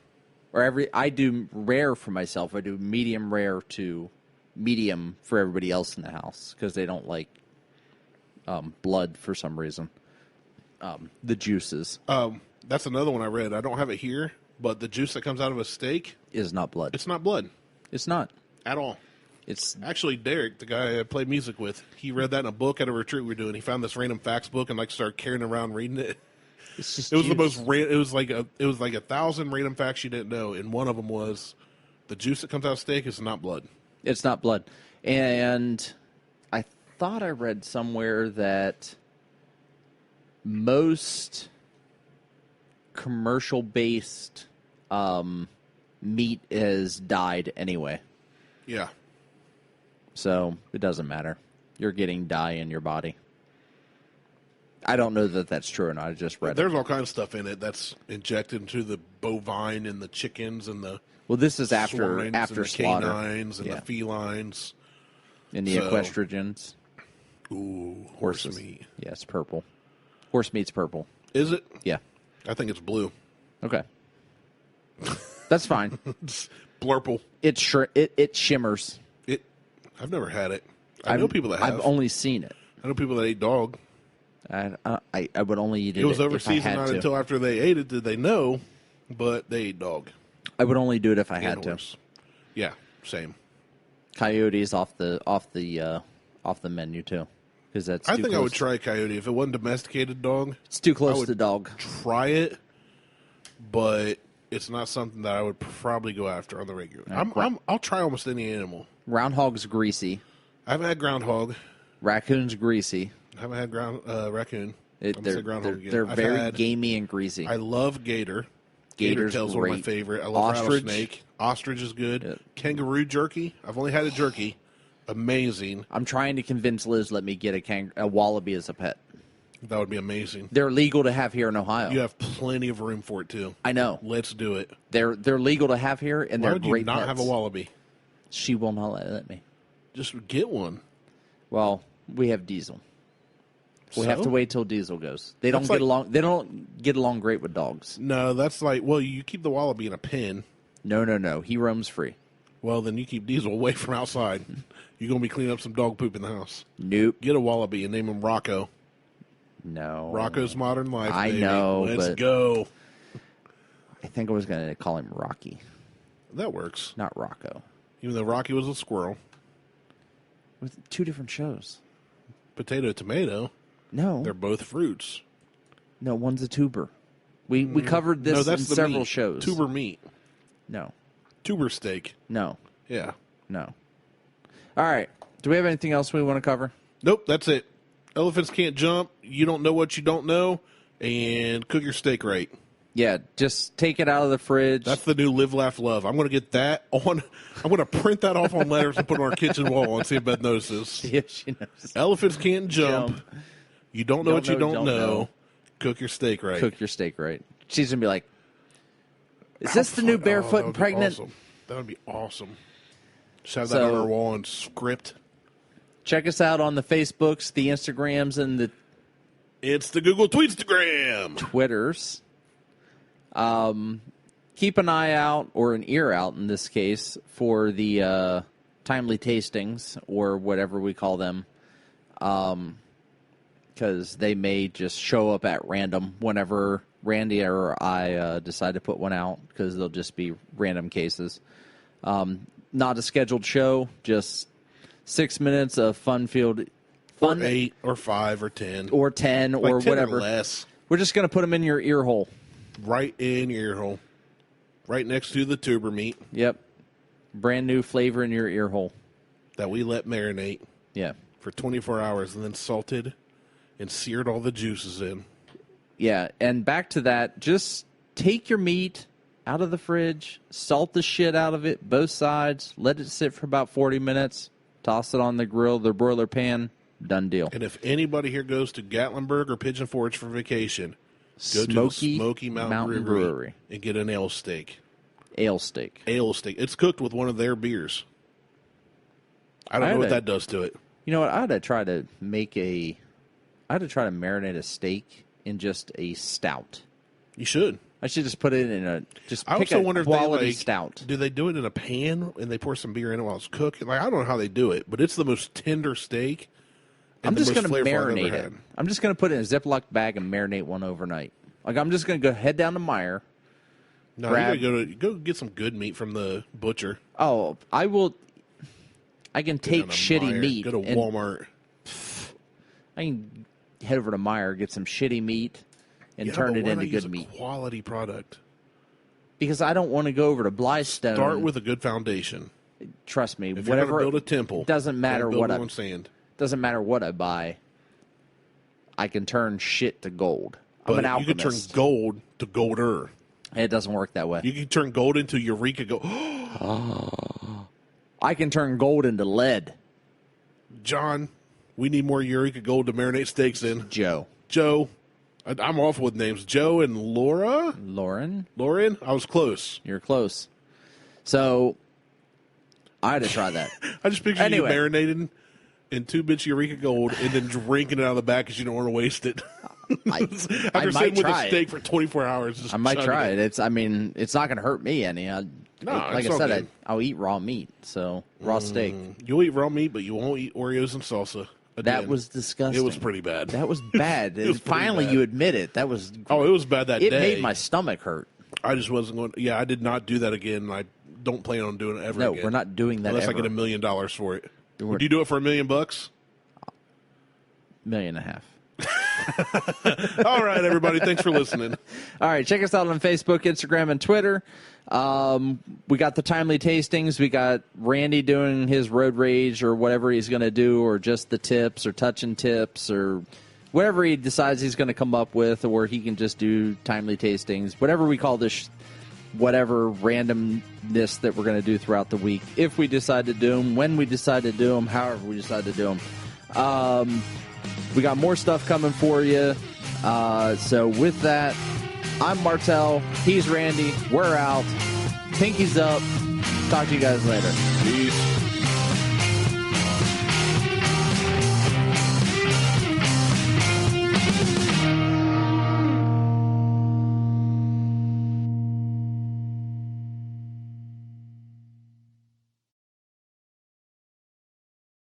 I do rare for myself. I do medium rare to medium for everybody else in the house because they don't like blood for some reason. The juices. That's another one I read. I don't have it here, but the juice that comes out of a steak is not blood. It's not blood. It's not. At all. It's actually Derek, the guy I played music with. He read that in a book at a retreat we were doing. He found this random facts book and started carrying around reading it. It's just it was juice. the most. It was like 1,000 random facts you didn't know, and one of them was the juice that comes out of steak is not blood. It's not blood, and I thought I read somewhere that most commercial-based meat is dyed anyway. Yeah. So it doesn't matter. You're getting dye in your body. I don't know that that's true or not. I just read There's all kinds of stuff in it that's injected into the bovine and the chickens and the this is after swines and the slaughter. canines and the felines. And the equestrians. Ooh, horses. Horse meat. Yeah, it's purple. Horse meat's purple. Is it? Yeah. I think it's blue. Okay. That's fine. It's blurple. It shimmers. I've never had it. I know people that have. I've only seen it. I know people that ate dog. I would only eat it. It was if I had not to. until after they ate it did they know, but they ate dog. I would only do it if I had horse. to. Yeah, same. Coyote's off the menu too, because that's. I think I would try coyote if it wasn't domesticated dog. It's too close to dog. Try it, but it's not something that I would probably go after on the regular. I'll try almost any animal. Groundhog's greasy. I haven't had groundhog. Raccoon's greasy. I haven't had raccoon. They're very gamey and greasy. I love gator. Gator's tail's great. one of my favorite. I love Ostrich. rattlesnake. Ostrich is good. Yeah. Kangaroo jerky. I've only had a jerky. Amazing. I'm trying to convince Liz to let me get a wallaby as a pet. That would be amazing. They're legal to have here in Ohio. You have plenty of room for it too. I know. Let's do it. They're legal to have here, and Why they're would great you not pets. have a wallaby? She will not let me. Just get one. Well, we have Diesel. We have to wait till Diesel goes. They don't That's get along. They don't get along great with dogs. No, that's you keep the wallaby in a pen. No. He roams free. Well, then you keep Diesel away from outside. You're going to be cleaning up some dog poop in the house. Nope. Get a wallaby and name him Rocco. No. Rocco's Modern Life, I baby. know, Let's go. I think I was going to call him Rocky. That works. Not Rocco. Even though Rocky was a squirrel. With two different shows. Potato, tomato. No. They're both fruits. No, one's a tuber. We covered this in several shows. Tuber meat. No. Tuber steak. No. Yeah. No. All right. Do we have anything else we want to cover? Nope, that's it. Elephants can't jump. You don't know what you don't know. And cook your steak right. Yeah, just take it out of the fridge. That's the new Live, Laugh, Love. I'm going to get that on. I'm going to print that off on letters and put it on our kitchen wall and see if Beth notices. See if she knows. Elephants can't jump. You don't know what you don't know. Cook your steak right. Cook your steak right. She's going to be like, is this the new Barefoot and Pregnant? Awesome. That would be awesome. Just have that on our wall and script. Check us out on the Facebooks, the Instagrams, and the... It's the Google Tweetstagram. Twitters. Keep an eye out, or an ear out in this case, for the timely tastings, or whatever we call them. Because they may just show up at random whenever Randy or I decide to put one out, because they'll just be random cases. Not a scheduled show, just 6 minutes of fun-filled... Or 8, or 5, or 10. Or 10, like or 10 whatever. Or less. We're just going to put them in your ear hole. Right in your ear hole. Right next to the tuber meat. Yep. Brand new flavor in your ear hole. That we let marinate. Yeah. for 24 hours and then salted and seared all the juices in. Yeah, and back to that, just take your meat out of the fridge, salt the shit out of it, both sides, let it sit for about 40 minutes, toss it on the grill, the broiler pan, done deal. And if anybody here goes to Gatlinburg or Pigeon Forge for vacation, go to the Smoky Mountain Brewery and get an ale steak. Ale steak. Ale steak. It's cooked with one of their beers. I don't know what that does to it. You know what? I had to try to marinate a steak in just a stout. You should. I should just put it in a I also wonder if they stout. Do they do it in a pan and they pour some beer in it while it's cooking? Like, I don't know how they do it, but it's the most tender steak. I'm just going to marinate it. I'm just going to put it in a Ziploc bag and marinate one overnight. Like, I'm just going to go head down to Meijer. No, you got to go get some good meat from the butcher. Oh, I will. I can take shitty meat. Go to Walmart. I can head over to Meijer, get some shitty meat, and turn it into good meat. Quality product. Because I don't want to go over to Blystone. Start with a good foundation. Trust me. If you're going to build a temple, doesn't matter what doesn't matter what I buy. I can turn shit to gold. I'm an alchemist. You can turn gold to golder. It doesn't work that way. You can turn gold into Eureka Gold. I can turn gold into lead. John, we need more Eureka Gold to marinate steaks in. Joe. I'm awful with names. Joe and Lauren? I was close. You're close. So, I had to try that. I just picture you marinating in 2 bits of Eureka Gold and then drinking it out of the back because you don't want to waste it. After sitting with a steak for 24 hours. I might try it. It's not going to hurt me any. Like I said, I'll eat raw meat, so raw steak. You'll eat raw meat, but you won't eat Oreos and salsa. Again. That was disgusting. It was pretty bad. That was bad. Finally, you admit it. That was. Oh, it was bad that day. It made my stomach hurt. I just wasn't going. Yeah, I did not do that again. I don't plan on doing it ever again. No, we're not doing that unless I get $1 million for it. Would you do it for $1 million? $1.5 million. All right, everybody. Thanks for listening. All right. Check us out on Facebook, Instagram, and Twitter. We got the timely tastings. We got Randy doing his road rage or whatever he's going to do, or just the tips or touching tips or whatever he decides he's going to come up with, or he can just do timely tastings, whatever we call this, whatever randomness that we're going to do throughout the week. If we decide to do them, when we decide to do them, however we decide to do them. We got more stuff coming for you. So with that, I'm Martelle. He's Randy. We're out. Pinkies up. Talk to you guys later. Peace.